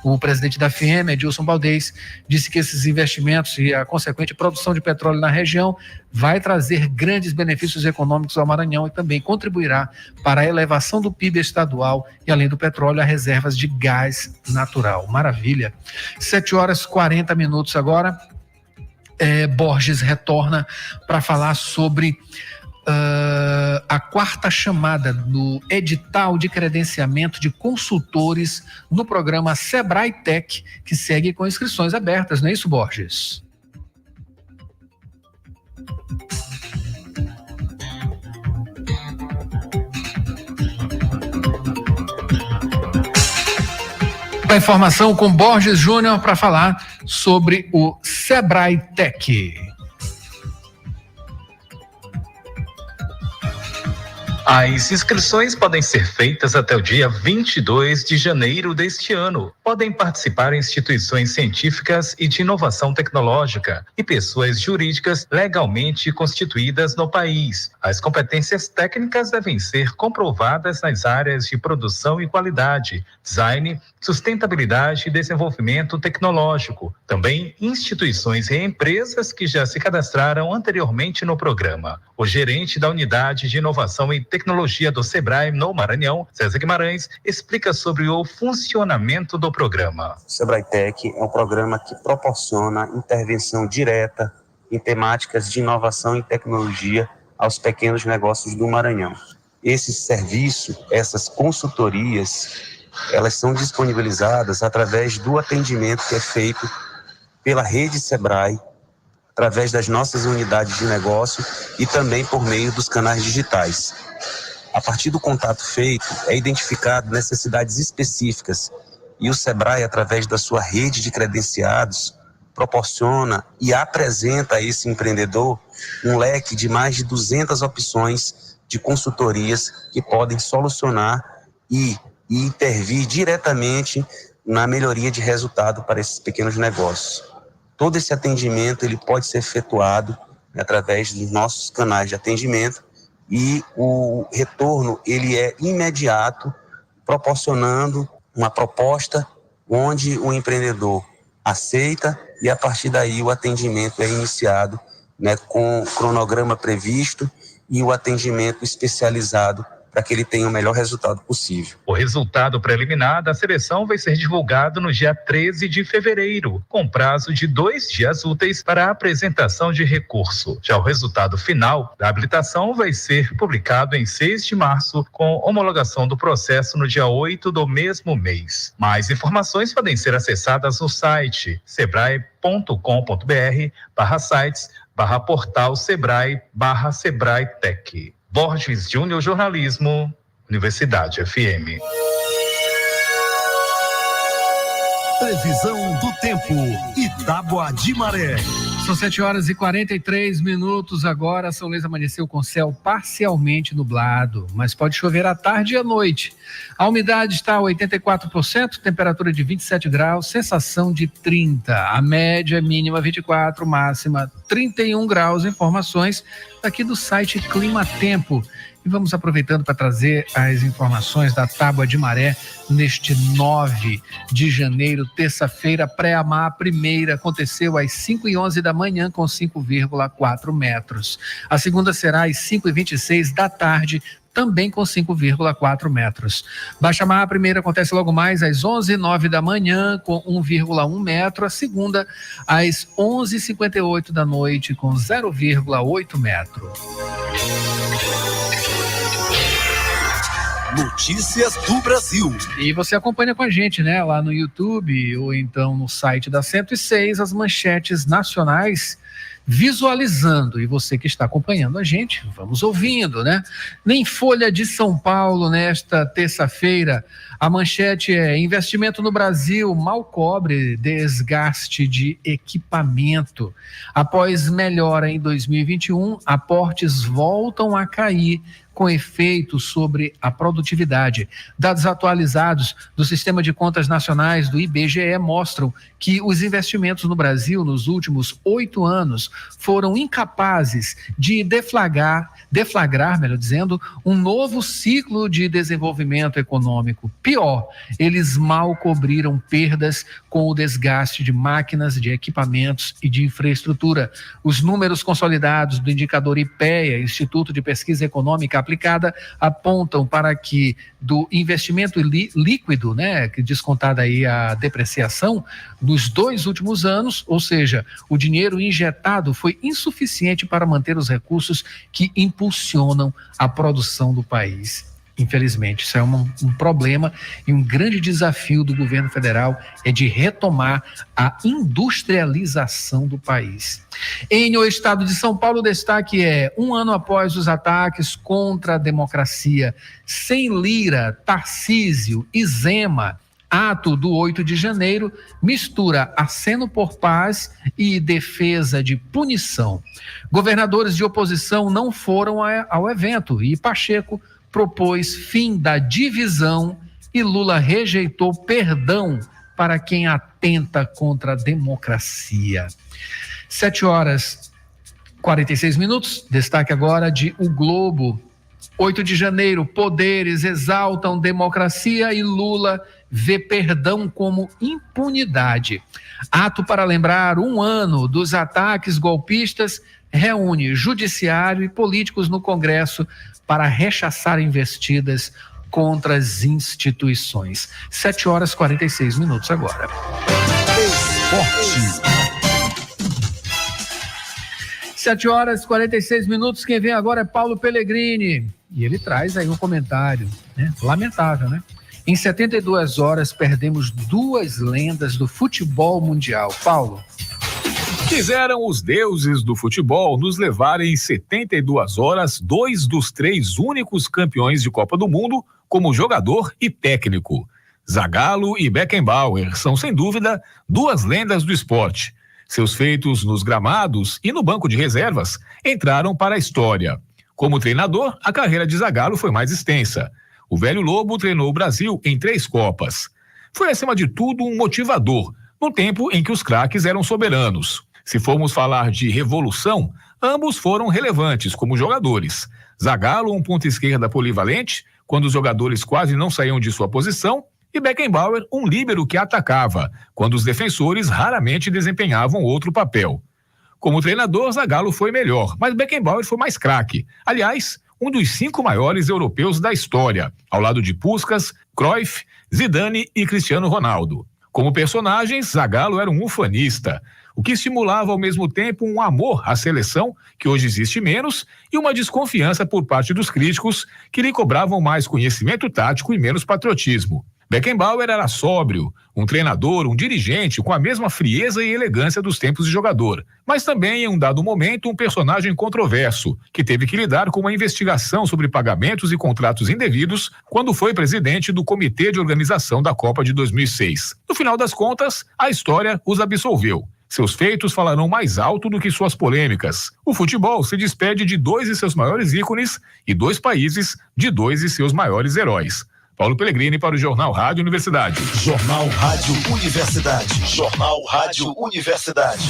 O presidente da FIEM, Edilson Baldez, disse que esses investimentos e a consequente produção de petróleo na região vai trazer grandes benefícios econômicos ao Maranhão e também contribuirá para a elevação do PIB estadual e, além do petróleo, a reservas de gás natural. Maravilha. 7h40 agora. Borges retorna para falar sobre a quarta chamada do edital de credenciamento de consultores no programa Sebrae Tech, que segue com inscrições abertas, não é isso, Borges? A informação com Borges Júnior para falar sobre o Sebrae Tech. As inscrições podem ser feitas até o dia 22 de janeiro deste ano. Podem participar instituições científicas e de inovação tecnológica e pessoas jurídicas legalmente constituídas no país. As competências técnicas devem ser comprovadas nas áreas de produção e qualidade, design, sustentabilidade e desenvolvimento tecnológico. Também instituições e empresas que já se cadastraram anteriormente no programa. O gerente da Unidade de Inovação e Tecnologia do Sebrae no Maranhão, César Guimarães, explica sobre o funcionamento do programa. O Sebrae Tech é um programa que proporciona intervenção direta em temáticas de inovação e tecnologia aos pequenos negócios do Maranhão. Esse serviço, essas consultorias, elas são disponibilizadas através do atendimento que é feito pela rede Sebrae, através das nossas unidades de negócio e também por meio dos canais digitais. A partir do contato feito, é identificado necessidades específicas e o Sebrae, através da sua rede de credenciados, proporciona e apresenta a esse empreendedor um leque de mais de 200 opções de consultorias que podem solucionar e intervir diretamente na melhoria de resultado para esses pequenos negócios. Todo esse atendimento ele pode ser efetuado através dos nossos canais de atendimento e o retorno ele é imediato, proporcionando uma proposta onde o empreendedor aceita e a partir daí o atendimento é iniciado, com o cronograma previsto e o atendimento especializado para que ele tenha o melhor resultado possível. O resultado preliminar da seleção vai ser divulgado no dia 13 de fevereiro, com prazo de 2 dias úteis para a apresentação de recurso. Já o resultado final da habilitação vai ser publicado em 6 de março, com homologação do processo no dia 8 do mesmo mês. Mais informações podem ser acessadas no site sebrae.com.br/sites/portal Sebrae/SebraeTech. Borges Júnior Jornalismo, Universidade FM. Previsão do tempo, Itágua de Maré. São 7h43 agora. São Luís amanheceu com céu parcialmente nublado, mas pode chover à tarde e à noite. A umidade está a 84%, temperatura de 27 graus, sensação de 30. A média mínima 24, máxima 31 graus. Informações aqui do site Clima Tempo. E vamos aproveitando para trazer as informações da tábua de maré neste 9 de janeiro, terça-feira, pré-amar. A primeira aconteceu às 5h11 da manhã com 5,4 metros. A segunda será às 5h26 da tarde, também com 5,4 metros. Baixa-mar, a primeira acontece logo mais às 11h09 da manhã com 1,1 metro. A segunda às 11h58 da noite com 0,8 metro. Notícias do Brasil. E você acompanha com a gente, né? Lá no YouTube ou então no site da 106, as manchetes nacionais visualizando. E você que está acompanhando a gente, vamos ouvindo, né? Nem Folha de São Paulo, nesta terça-feira, a manchete é: investimento no Brasil mal cobre desgaste de equipamento. Após melhora em 2021, aportes voltam a cair, com efeito sobre a produtividade. Dados atualizados do Sistema de Contas Nacionais do IBGE mostram que os investimentos no Brasil nos últimos 8 anos foram incapazes de deflagrar, melhor dizendo, um novo ciclo de desenvolvimento econômico. Pior, eles mal cobriram perdas com o desgaste de máquinas, de equipamentos e de infraestrutura. Os números consolidados do indicador IPEA, Instituto de Pesquisa Econômica Aplicada, apontam para que do investimento líquido, né, que descontada aí a depreciação, nos 2 últimos anos, ou seja, o dinheiro injetado foi insuficiente para manter os recursos que impulsionam a produção do país. Infelizmente, isso é um problema e um grande desafio do governo federal é de retomar a industrialização do país. Em o estado de São Paulo, o destaque é: 1 ano após os ataques contra a democracia, sem Lira, Tarcísio e Zema, ato do 8 de janeiro mistura aceno por paz e defesa de punição. Governadores de oposição não foram ao evento e Pacheco propôs fim da divisão e Lula rejeitou perdão para quem atenta contra a democracia. 7h46, destaque agora de O Globo. 8 de janeiro, poderes exaltam democracia e Lula vê perdão como impunidade. Ato para lembrar 1 ano dos ataques golpistas reúne judiciário e políticos no Congresso para rechaçar investidas contra as instituições. 7h46 agora. Esporte. 7h46, quem vem agora é Paulo Pellegrini, e ele traz aí um comentário, né? Lamentável, né? Em 72 horas perdemos 2 lendas do futebol mundial. Paulo. Quiseram os deuses do futebol nos levar em 72 horas 2 dos 3 únicos campeões de Copa do Mundo como jogador e técnico. Zagallo e Beckenbauer são, sem dúvida, 2 lendas do esporte. Seus feitos nos gramados e no banco de reservas entraram para a história. Como treinador, a carreira de Zagallo foi mais extensa. O velho Lobo treinou o Brasil em 3 Copas. Foi, acima de tudo, um motivador, no tempo em que os craques eram soberanos. Se formos falar de revolução, ambos foram relevantes como jogadores. Zagallo, um ponta esquerda polivalente, quando os jogadores quase não saíam de sua posição, e Beckenbauer, um líbero que atacava, quando os defensores raramente desempenhavam outro papel. Como treinador, Zagallo foi melhor, mas Beckenbauer foi mais craque. Aliás, um dos 5 maiores europeus da história, ao lado de Puskás, Cruyff, Zidane e Cristiano Ronaldo. Como personagens, Zagallo era um ufanista, o que estimulava ao mesmo tempo um amor à seleção, que hoje existe menos, e uma desconfiança por parte dos críticos, que lhe cobravam mais conhecimento tático e menos patriotismo. Beckenbauer era sóbrio, um treinador, um dirigente com a mesma frieza e elegância dos tempos de jogador, mas também, em um dado momento, um personagem controverso, que teve que lidar com uma investigação sobre pagamentos e contratos indevidos quando foi presidente do Comitê de Organização da Copa de 2006. No final das contas, a história os absolveu. Seus feitos falarão mais alto do que suas polêmicas. O futebol se despede de 2 de seus maiores ícones e 2 países de 2 de seus maiores heróis. Paulo Pellegrini para o Jornal Rádio Universidade. Jornal Rádio Universidade. Jornal Rádio Universidade.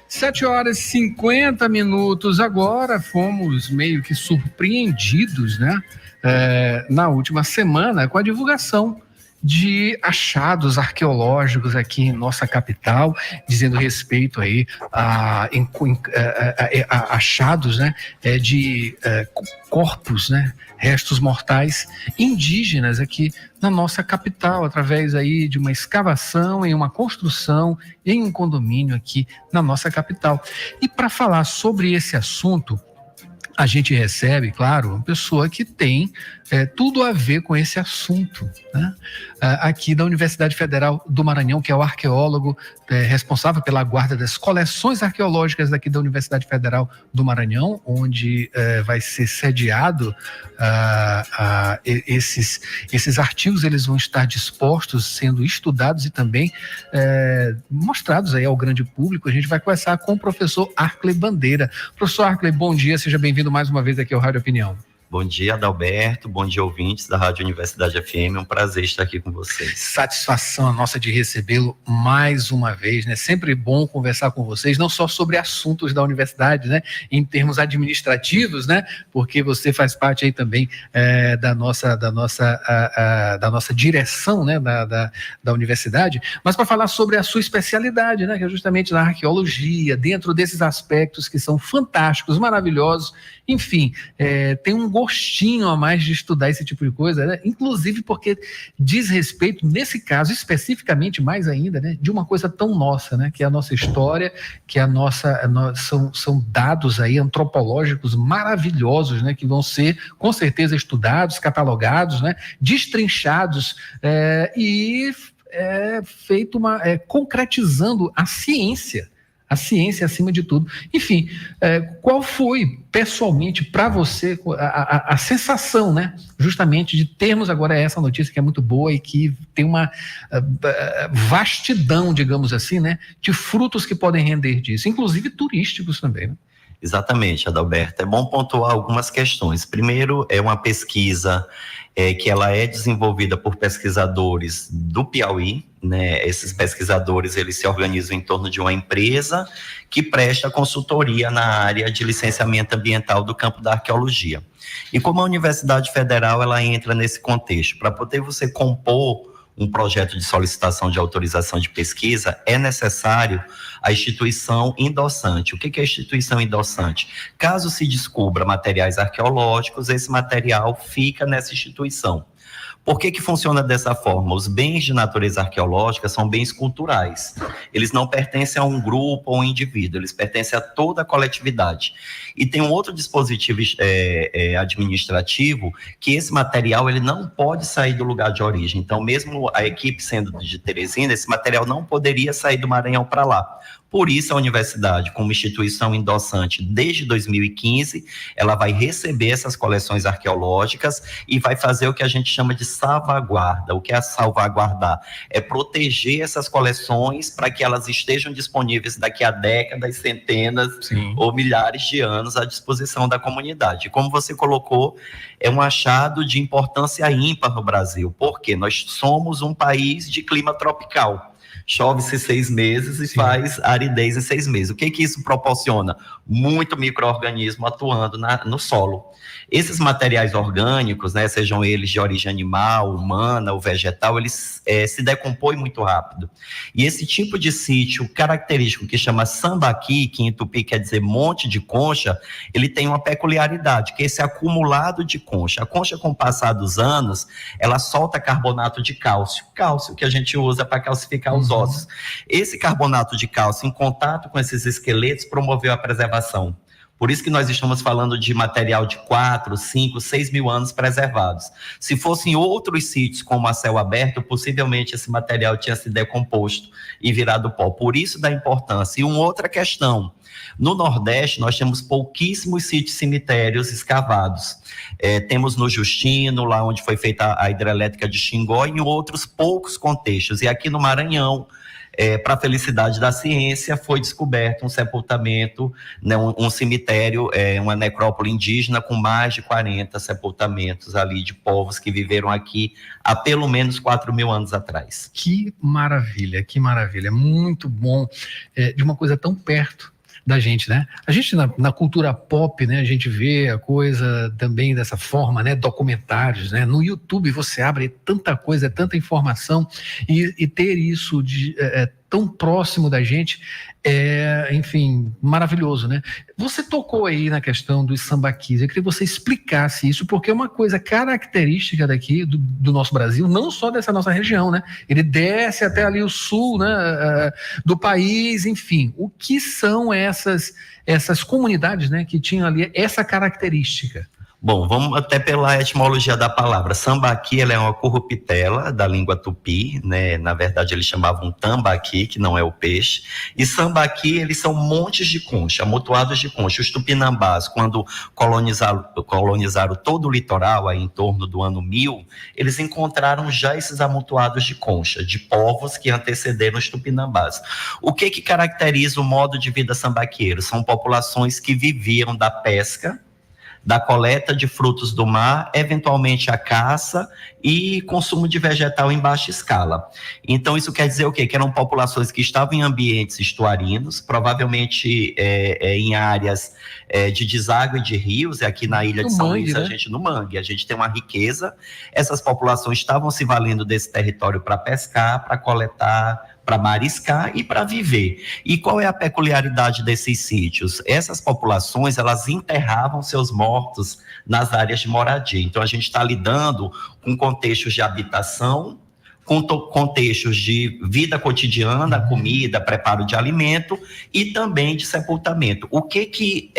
Sete horas e 50 minutos agora, fomos meio que surpreendidos, né? Na última semana com a divulgação de achados arqueológicos aqui em nossa capital, dizendo respeito aí a achados, né, de corpos, né, restos mortais indígenas aqui na nossa capital, através aí de uma escavação em uma construção em um condomínio aqui na nossa capital. E para falar sobre esse assunto, a gente recebe, claro, uma pessoa que tem tudo a ver com esse assunto, né? Aqui da Universidade Federal do Maranhão, que é o arqueólogo responsável pela guarda das coleções arqueológicas daqui da Universidade Federal do Maranhão, onde vai ser sediado esses artigos. Eles vão estar dispostos, sendo estudados e também mostrados aí ao grande público. A gente vai conversar com o professor Arkley Bandeira. Professor Arkley, bom dia, seja bem-vindo mais uma vez aqui ao Rádio Opinião. Bom dia, Adalberto. Bom dia, ouvintes da Rádio Universidade FM. É um prazer estar aqui com vocês. Satisfação a nossa de recebê-lo mais uma vez, né? Sempre bom conversar com vocês, não só sobre assuntos da universidade, né? Em termos administrativos, né? Porque você faz parte aí também da nossa direção, né? Da universidade, mas para falar sobre a sua especialidade, né? Que é justamente na arqueologia, dentro desses aspectos que são fantásticos, maravilhosos. Enfim, tem um gostinho a mais de estudar esse tipo de coisa, né? Inclusive porque diz respeito, nesse caso especificamente mais ainda, né, de uma coisa tão nossa, né, que é a nossa história, que é são dados aí antropológicos maravilhosos, né, que vão ser com certeza estudados, catalogados, né, destrinchados e concretizando a ciência acima de tudo. Enfim, qual foi pessoalmente para você a sensação, né, justamente de termos agora essa notícia que é muito boa e que tem uma vastidão, digamos assim, né, de frutos que podem render disso, inclusive turísticos também, né? Exatamente, Adalberto. É bom pontuar algumas questões. Primeiro, é uma pesquisa que ela é desenvolvida por pesquisadores do Piauí, né? Esses pesquisadores, eles se organizam em torno de uma empresa que presta consultoria na área de licenciamento ambiental do campo da arqueologia. E como a Universidade Federal, ela entra nesse contexto, para poder você compor um projeto de solicitação de autorização de pesquisa, é necessário a instituição endossante. O que é a instituição endossante? Caso se descubra materiais arqueológicos, esse material fica nessa instituição. Por que funciona dessa forma? Os bens de natureza arqueológica são bens culturais. Eles não pertencem a um grupo ou um indivíduo, eles pertencem a toda a coletividade. E tem um outro dispositivo administrativo que esse material ele não pode sair do lugar de origem. Então, mesmo a equipe sendo de Teresina, esse material não poderia sair do Maranhão para lá. Por isso, a universidade, como instituição endossante desde 2015, ela vai receber essas coleções arqueológicas e vai fazer o que a gente chama de salvaguarda. O que é salvaguardar? É proteger essas coleções para que elas estejam disponíveis daqui a décadas, centenas ou milhares de anos à disposição da comunidade. Como você colocou, é um achado de importância ímpar no Brasil, porque nós somos um país de clima tropical. Chove-se 6 meses e faz aridez em 6 meses. O que isso proporciona? Muito micro-organismo atuando no solo. Esses materiais orgânicos, né, sejam eles de origem animal, humana ou vegetal, eles se decompõem muito rápido. E esse tipo de sítio característico que chama sambaqui, que em tupi quer dizer monte de concha, ele tem uma peculiaridade, que é esse acumulado de concha. A concha, com o passar dos anos, ela solta carbonato de cálcio. Cálcio que a gente usa para calcificar os ossos. Esse carbonato de cálcio, em contato com esses esqueletos, promoveu a preservação. Por isso que nós estamos falando de material de 4, 5, 6 mil anos preservados. Se fossem outros sítios, como a céu aberto, possivelmente esse material tinha se decomposto e virado pó. Por isso da importância. E uma outra questão. No Nordeste, nós temos pouquíssimos sítios cemitérios escavados. Temos no Justino, lá onde foi feita a hidrelétrica de Xingó, e em outros poucos contextos. E aqui no Maranhão, para a felicidade da ciência, foi descoberto um sepultamento, né, um cemitério, uma necrópole indígena com mais de 40 sepultamentos ali de povos que viveram aqui há pelo menos 4 mil anos atrás. Que maravilha, muito bom, de uma coisa tão perto da gente, né? A gente na cultura pop, né, a gente vê a coisa também dessa forma, né, documentários, né? No YouTube você abre tanta coisa, tanta informação e ter isso tão próximo da gente enfim, maravilhoso, né? Você tocou aí na questão dos sambaquis, eu queria que você explicasse isso, porque é uma coisa característica daqui do nosso Brasil, não só dessa nossa região, né? Ele desce até ali o sul, né, do país, enfim. O que são essas comunidades, né, que tinham ali essa característica? Bom, vamos até pela etimologia da palavra. Sambaqui, ela é uma corruptela da língua tupi, né? Na verdade, eles chamavam tambaqui, que não é o peixe. E sambaqui, eles são montes de concha, amontoados de concha. Os tupinambás, quando colonizaram todo o litoral, aí em torno do ano 1000, eles encontraram já esses amontoados de concha, de povos que antecederam os tupinambás. O que caracteriza o modo de vida sambaqueiro? São populações que viviam da pesca, da coleta de frutos do mar, eventualmente a caça e consumo de vegetal em baixa escala. Então, isso quer dizer o quê? Que eram populações que estavam em ambientes estuarinos, provavelmente em áreas de deságue de rios, aqui na ilha de São Luís, né? No mangue, a gente tem uma riqueza. Essas populações estavam se valendo desse território para pescar, para coletar, para mariscar e para viver. E qual é a peculiaridade desses sítios? Essas populações, elas enterravam seus mortos nas áreas de moradia. Então, a gente está lidando com contextos de habitação, com contextos de vida cotidiana, comida, preparo de alimento e também de sepultamento. O que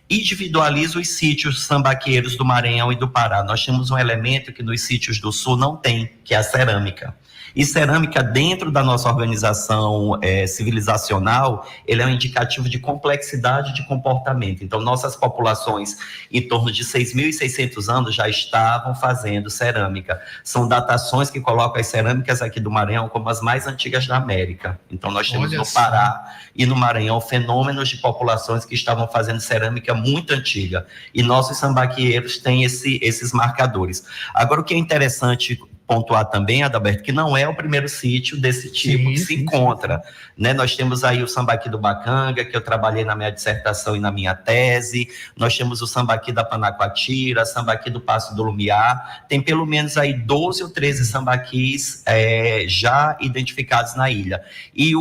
individualiza os sítios sambaqueiros do Maranhão e do Pará? Nós temos um elemento que nos sítios do Sul não tem, que é a cerâmica. E cerâmica, dentro da nossa organização civilizacional, ele é um indicativo de complexidade de comportamento. Então, nossas populações, em torno de 6.600 anos, já estavam fazendo cerâmica. São datações que colocam as cerâmicas aqui do Maranhão como as mais antigas da América. Então, nós temos no Pará e no Maranhão fenômenos de populações que estavam fazendo cerâmica muito antiga. E nossos sambaqueiros têm esses marcadores. Agora, o que é interessante pontuar também, Adalberto, que não é o primeiro sítio desse tipo que se encontra, né? Nós temos aí o Sambaqui do Bacanga, que eu trabalhei na minha dissertação e na minha tese, nós temos o Sambaqui da Panacoatira, Sambaqui do Passo do Lumiar, tem pelo menos aí 12 ou 13 sambaquis já identificados na ilha. E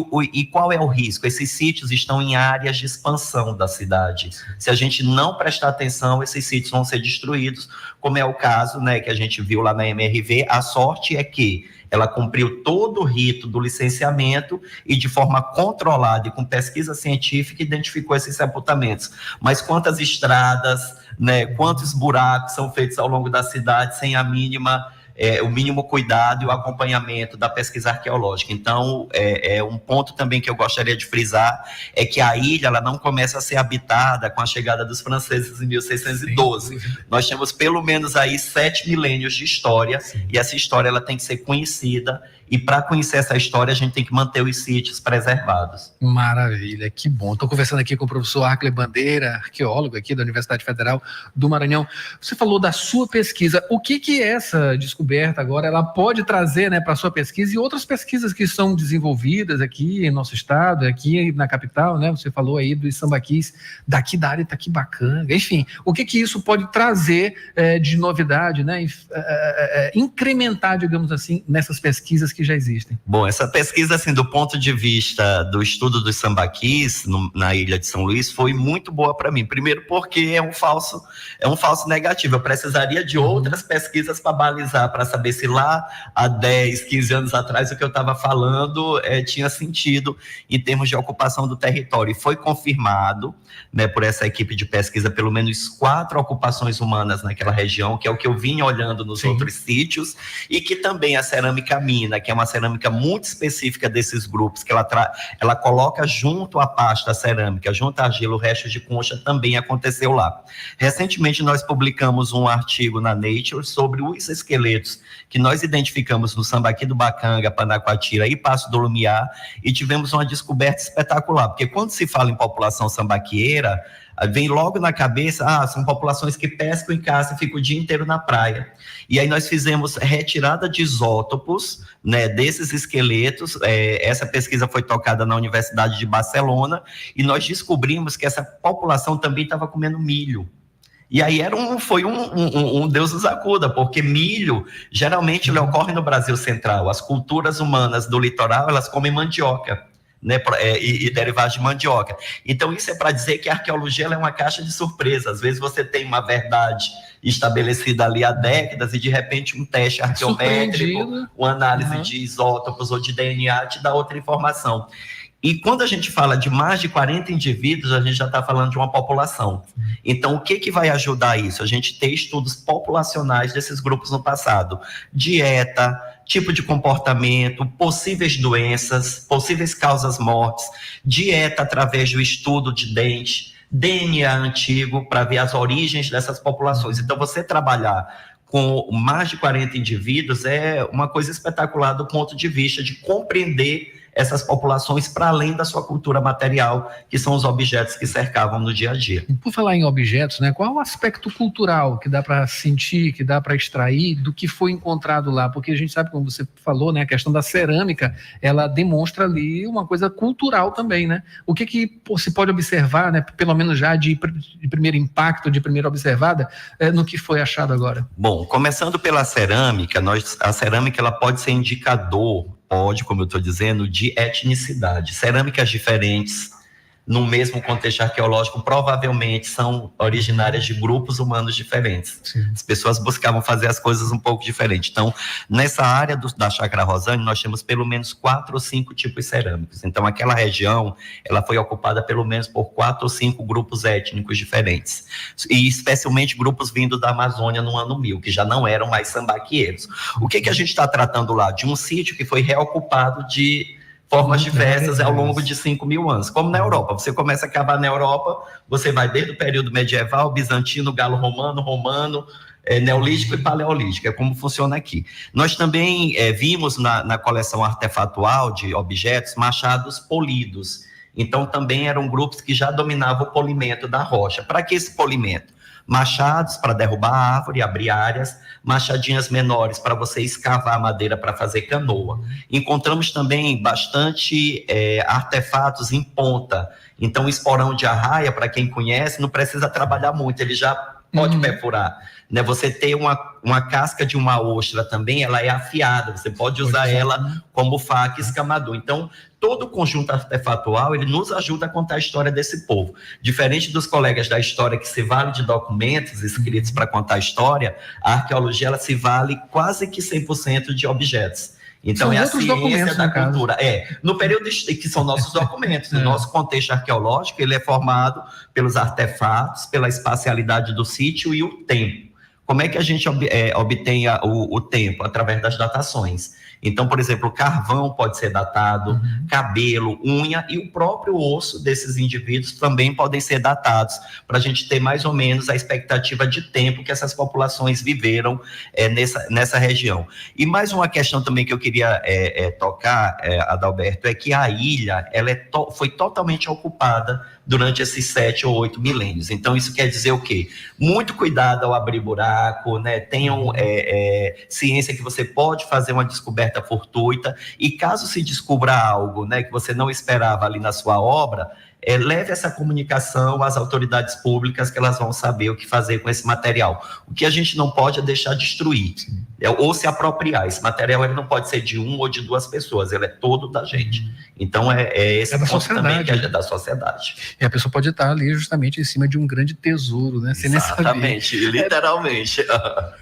qual é o risco? Esses sítios estão em áreas de expansão da cidade. Se a gente não prestar atenção, esses sítios vão ser destruídos, como é o caso, né, que a gente viu lá na MRV. A sorte é que ela cumpriu todo o rito do licenciamento e de forma controlada e com pesquisa científica identificou esses sepultamentos. Mas quantas estradas, né, quantos buracos são feitos ao longo da cidade sem o mínimo cuidado e o acompanhamento da pesquisa arqueológica. Então, um ponto também que eu gostaria de frisar é que a ilha ela não começa a ser habitada com a chegada dos franceses em 1612. Sim. Nós temos pelo menos aí 7 milênios de história. Sim. E essa história ela tem que ser conhecida. E para conhecer essa história, a gente tem que manter os sítios preservados. Maravilha, que bom. Estou conversando aqui com o professor Arkley Bandeira, arqueólogo aqui da Universidade Federal do Maranhão. Você falou da sua pesquisa. O que essa descoberta agora ela pode trazer, né, para a sua pesquisa e outras pesquisas que são desenvolvidas aqui em nosso estado, aqui na capital, né? Você falou aí dos sambaquis daqui da área Itaquibacanga. Enfim, o que isso pode trazer de novidade, né? Incrementar, digamos assim, nessas pesquisas que já existem? Bom, essa pesquisa, assim, do ponto de vista do estudo dos sambaquis na ilha de São Luís, foi muito boa para mim. Primeiro porque é um falso negativo. Eu precisaria de outras pesquisas para balizar, para saber se lá há 10, 15 anos atrás o que eu estava falando tinha sentido em termos de ocupação do território. E foi confirmado, né, por essa equipe de pesquisa, pelo menos 4 ocupações humanas naquela região, que é o que eu vinha olhando nos outros sítios, e que também a cerâmica mina, que é uma cerâmica muito específica desses grupos, que ela coloca junto à pasta cerâmica, junto à argila, o resto de concha, também aconteceu lá. Recentemente nós publicamos um artigo na Nature sobre os esqueletos que nós identificamos no Sambaqui do Bacanga, Panacoatira e Passo do Lumiar, e tivemos uma descoberta espetacular, porque quando se fala em população sambaquieira, vem logo na cabeça, são populações que pescam e caçam e ficam o dia inteiro na praia. E aí nós fizemos retirada de isótopos, né, desses esqueletos. Essa pesquisa foi tocada na Universidade de Barcelona e nós descobrimos que essa população também estava comendo milho. E aí foi um Deus nos acuda, porque milho geralmente ele ocorre no Brasil Central. As culturas humanas do litoral, elas comem mandioca, né, e derivados de mandioca. Então isso é para dizer que a arqueologia ela é uma caixa de surpresa. Às vezes você tem uma verdade estabelecida ali há décadas e de repente um teste arqueométrico, uma análise de isótopos ou de DNA te dá outra informação. E quando a gente fala de mais de 40 indivíduos, a gente já está falando de uma população. Então, o que vai ajudar isso? A gente ter estudos populacionais desses grupos no passado. Dieta, tipo de comportamento, possíveis doenças, possíveis causas mortes, dieta através do estudo de dente, DNA antigo, para ver as origens dessas populações. Então, você trabalhar com mais de 40 indivíduos é uma coisa espetacular do ponto de vista de compreender essas populações para além da sua cultura material, que são os objetos que cercavam no dia a dia. Por falar em objetos, né, qual é o aspecto cultural que dá para sentir, que dá para extrair do que foi encontrado lá? Porque a gente sabe, como você falou, né, a questão da cerâmica, ela demonstra ali uma coisa cultural também, né? O que se pode observar, né, pelo menos já de primeiro impacto, de primeira observada, no que foi achado agora? Bom, começando pela cerâmica, a cerâmica ela pode ser indicador, como eu estou dizendo, de etnicidade. Cerâmicas diferentes, no mesmo contexto arqueológico, provavelmente são originárias de grupos humanos diferentes. Sim. As pessoas buscavam fazer as coisas um pouco diferentes. Então, nessa área da Chácara Rosane, nós temos pelo menos 4 ou 5 tipos cerâmicos. Então, aquela região, ela foi ocupada pelo menos por 4 ou 5 grupos étnicos diferentes. E especialmente grupos vindo da Amazônia no ano 1000, que já não eram mais sambaqueiros. O que a gente está tratando lá? De um sítio que foi reocupado de formas diversas ao longo de 5.000 anos, como na Europa. Você começa a cavar na Europa, você vai desde o período medieval, bizantino, galo-romano, neolítico e paleolítico, é como funciona aqui. Nós também vimos na coleção artefatual de objetos machados polidos, então também eram grupos que já dominavam o polimento da rocha. Para que esse polimento? Machados para derrubar a árvore, abrir áreas, machadinhas menores para você escavar a madeira para fazer canoa. Encontramos também bastante artefatos em ponta. Então, o esporão de arraia, para quem conhece, não precisa trabalhar muito, ele já pode perfurar. Né? Você tem uma casca de uma ostra também, ela é afiada, você pode usar ela como faca e escamador. Então, todo o conjunto artefatual, ele nos ajuda a contar a história desse povo. Diferente dos colegas da história que se vale de documentos escritos para contar a história, a arqueologia, ela se vale quase que 100% de objetos. Então, é a ciência da cultura. No período que são nossos documentos, o nosso contexto arqueológico, ele é formado pelos artefatos, pela espacialidade do sítio e o tempo. Como é que a gente obtém o tempo? Através das datações. Então, por exemplo, o carvão pode ser datado, cabelo, unha e o próprio osso desses indivíduos também podem ser datados, para a gente ter mais ou menos a expectativa de tempo que essas populações viveram nessa região. E mais uma questão também que eu queria tocar, Adalberto, é que a ilha foi totalmente ocupada durante esses 7 ou 8 milênios. Então, isso quer dizer o quê? Muito cuidado ao abrir buraco, né? Tenham ciência que você pode fazer uma descoberta fortuita, e caso se descubra algo, né, que você não esperava ali na sua obra, leve essa comunicação às autoridades públicas, que elas vão saber o que fazer com esse material. O que a gente não pode é deixar destruir, ou se apropriar. Esse material, ele não pode ser de 1 ou de 2 pessoas, ele é todo da gente. Então, esse da ponto sociedade, também que é da sociedade. E a pessoa pode estar ali justamente em cima de um grande tesouro, né? Sem Exatamente, literalmente.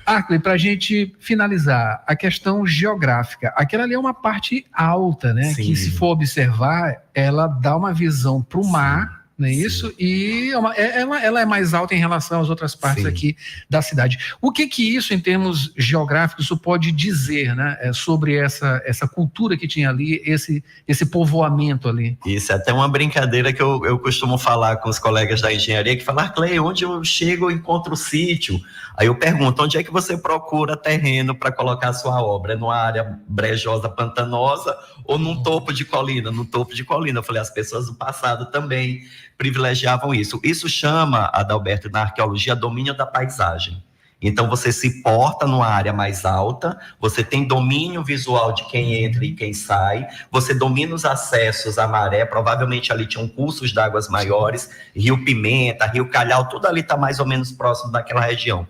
Arkley, para a gente finalizar, a questão geográfica. Aquela ali é uma parte alta, né? Sim. Que, se for observar, ela dá uma visão para o mar, não é isso? E ela é mais alta em relação às outras partes aqui da cidade. O que isso, em termos geográficos, isso pode dizer, né, sobre essa cultura que tinha ali, esse povoamento ali? Isso é até uma brincadeira que eu costumo falar com os colegas da engenharia, que falam: Clay, onde eu chego eu encontro o sítio. Aí eu pergunto: onde é que você procura terreno para colocar a sua obra? É numa área brejosa, pantanosa, ou num topo de colina? No topo de colina. Eu falei, as pessoas do passado também privilegiavam isso. Isso chama, Adalberto, na arqueologia, domínio da paisagem. Então, você se porta numa área mais alta, você tem domínio visual de quem entra e quem sai, você domina os acessos à maré, provavelmente ali tinham cursos de águas maiores, Rio Pimenta, Rio Calhau, tudo ali está mais ou menos próximo daquela região.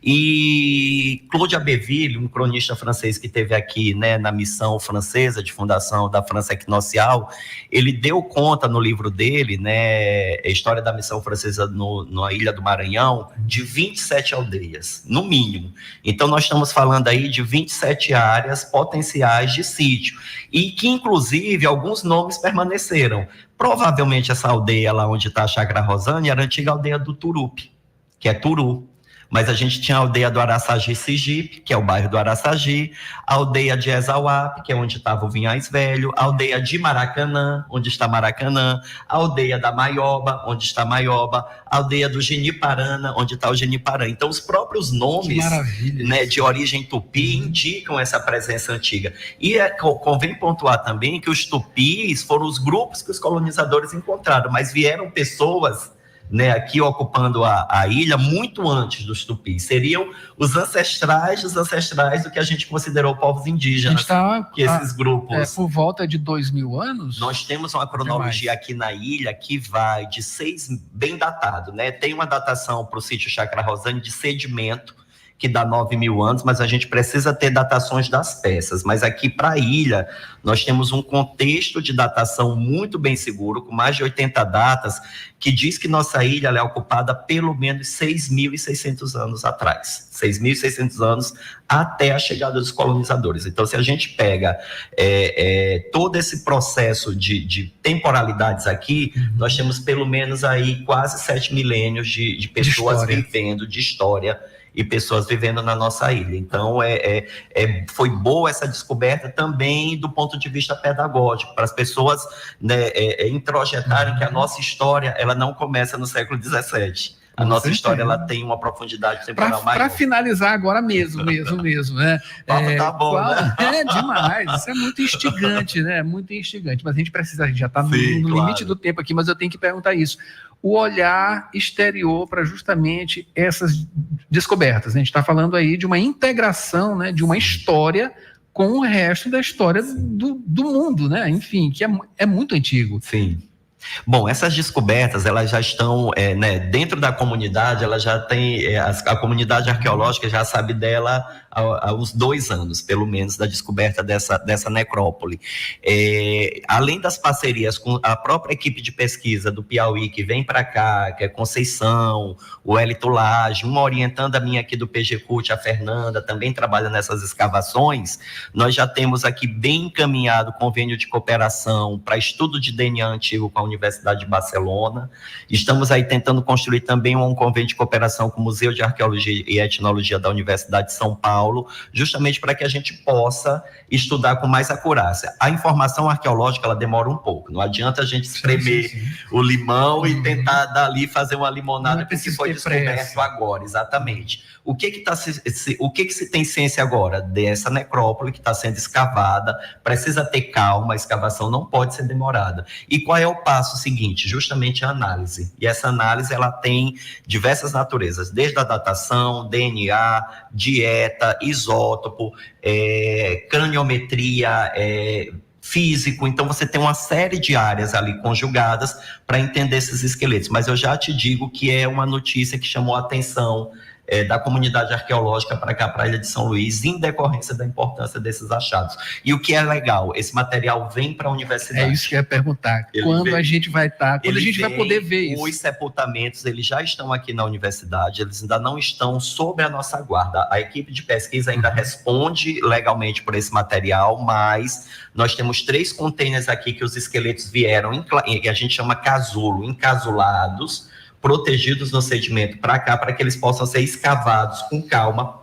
E Claude Abbeville, um cronista francês que esteve aqui, né, na missão francesa de fundação da França Equinocial, ele deu conta no livro dele, né, a história da missão francesa na Ilha do Maranhão, de 27 aldeias. No mínimo. Então, nós estamos falando aí de 27 áreas potenciais de sítio, e que, inclusive, alguns nomes permaneceram. Provavelmente, essa aldeia lá onde está a Chácara Rosane era a antiga aldeia do Turupi, que é Turu. Mas a gente tinha a aldeia do Araçagi Sergipe, que é o bairro do Araçagi, a aldeia de Exauape, que é onde estava o Vinhais Velho, a aldeia de Maracanã, onde está Maracanã, a aldeia da Maioba, onde está Maioba, a aldeia do Geniparana, onde está o Geniparã. Então, os próprios nomes, né, de origem tupi indicam essa presença antiga. E convém pontuar também que os tupis foram os grupos que os colonizadores encontraram, mas vieram pessoas, né, aqui ocupando a ilha muito antes dos tupis. Seriam os ancestrais dos ancestrais do que a gente considerou povos indígenas. Esses grupos... por volta de 2.000 anos? Nós temos uma cronologia aqui na ilha que vai de 6, bem datado, né? Tem uma datação para o sítio Chácara Rosane de sedimento, que dá 9.000 anos, mas a gente precisa ter datações das peças. Mas aqui para a ilha, nós temos um contexto de datação muito bem seguro, com mais de 80 datas, que diz que nossa ilha ela é ocupada pelo menos 6.600 anos atrás. 6.600 anos até a chegada dos colonizadores. Então, se a gente pega todo esse processo de temporalidades aqui, nós temos pelo menos aí quase 7 milênios de pessoas vivendo, de história, e pessoas vivendo na nossa ilha. Então, foi boa essa descoberta também do ponto de vista pedagógico, para as pessoas, né, introjetarem que a nossa história ela não começa no século XVII. A nossa história ela tem uma profundidade temporal maior. Para finalizar agora mesmo, né? Tá bom, né? É demais, isso é muito instigante, né? Muito instigante, mas a gente já está no limite do tempo aqui, mas eu tenho que perguntar isso. O olhar exterior para justamente essas descobertas. A gente está falando aí de uma integração, né, de uma história com o resto da história do mundo, né? Enfim, que é muito antigo. Sim. Bom, essas descobertas, elas já estão, né, dentro da comunidade, ela já tem, a comunidade arqueológica já sabe dela há uns 2 anos, pelo menos, da descoberta dessa necrópole. Além das parcerias com a própria equipe de pesquisa do Piauí, que vem para cá, que é Conceição, o Hélito Lage, uma orientando a minha aqui do PGCUT, a Fernanda, também trabalha nessas escavações, nós já temos aqui bem encaminhado o convênio de cooperação para estudo de DNA antigo com a Universidade de Barcelona. Estamos aí tentando construir também um convênio de cooperação com o Museu de Arqueologia e Etnologia da Universidade de São Paulo, justamente para que a gente possa estudar com mais acurácia. A informação arqueológica, ela demora um pouco. Não adianta a gente espremer o limão e tentar dali fazer uma limonada que foi descoberto agora. Exatamente. O que se tem ciência agora? Dessa necrópole que está sendo escavada, precisa ter calma, a escavação não pode ser demorada. E qual é o passo seguinte? Justamente a análise. E essa análise, ela tem diversas naturezas, desde a datação, DNA, dieta, isótopo, craniometria, físico. Então você tem uma série de áreas ali conjugadas para entender esses esqueletos. Mas eu já te digo que é uma notícia que chamou a atenção da comunidade arqueológica para cá, para a Ilha de São Luís, em decorrência da importância desses achados. E o que é legal, esse material vem para a universidade. É isso que eu ia perguntar. Quando a gente vai estar, quando a gente vai poder ver isso? Os sepultamentos, eles já estão aqui na universidade, eles ainda não estão sob a nossa guarda. A equipe de pesquisa ainda responde legalmente por esse material, mas nós temos 3 containers aqui que os esqueletos vieram, que a gente chama casulo, encasulados, protegidos no sedimento para cá, para que eles possam ser escavados com calma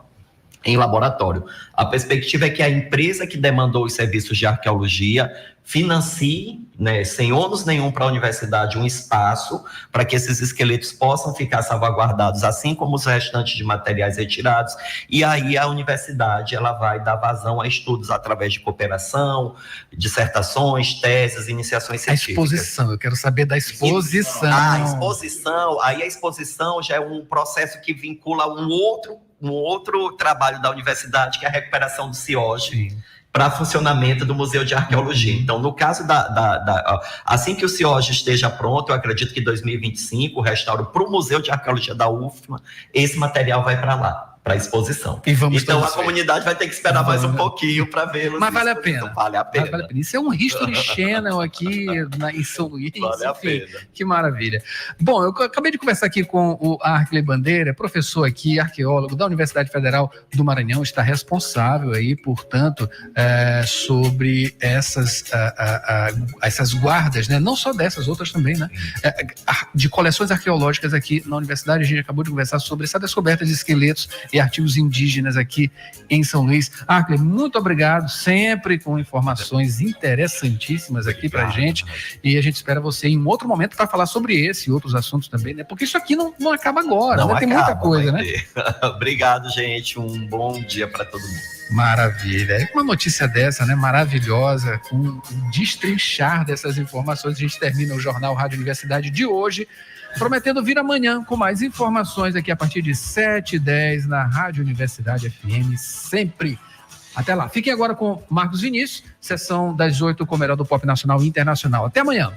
em laboratório. A perspectiva é que a empresa que demandou os serviços de arqueologia financie, né, sem ônus nenhum para a universidade, um espaço para que esses esqueletos possam ficar salvaguardados, assim como os restantes de materiais retirados, e aí a universidade ela vai dar vazão a estudos através de cooperação, dissertações, teses, iniciações científicas. A exposição, eu quero saber da exposição. A exposição já é um processo que vincula um outro trabalho da universidade, que é a recuperação do CIOG, para funcionamento do Museu de Arqueologia. Então, no caso assim que o CIOG esteja pronto, eu acredito que em 2025, o restauro para o Museu de Arqueologia da UFMA, esse material vai para lá, para a exposição. Então, a comunidade vai ter que esperar mais um pouquinho para vê-los. Mas vale a pena. Vale a pena. Isso é um History Channel aqui em São Luís. Vale a pena. Que maravilha. Bom, eu acabei de conversar aqui com o Arkley Bandeira, professor aqui, arqueólogo da Universidade Federal do Maranhão, está responsável aí, portanto, sobre essas guardas, né? Não só dessas, outras também, né? De coleções arqueológicas aqui na universidade. A gente acabou de conversar sobre essa descoberta de esqueletos e artigos indígenas aqui em São Luís. Arkley, muito obrigado, sempre com informações interessantíssimas aqui pra gente, e a gente espera você em um outro momento para falar sobre esse e outros assuntos também, né? Porque isso aqui não acaba agora, né? Tem muita coisa, né? Obrigado, gente, um bom dia para todo mundo. Maravilha. Uma notícia dessa, né? Maravilhosa, com um destrinchar dessas informações, a gente termina o Jornal Rádio Universidade de hoje, prometendo vir amanhã com mais informações aqui a partir de 7h10 na Rádio Universidade FM, sempre. Até lá. Fiquem agora com Marcos Vinícius, sessão das 8 com o melhor do pop nacional e internacional. Até amanhã.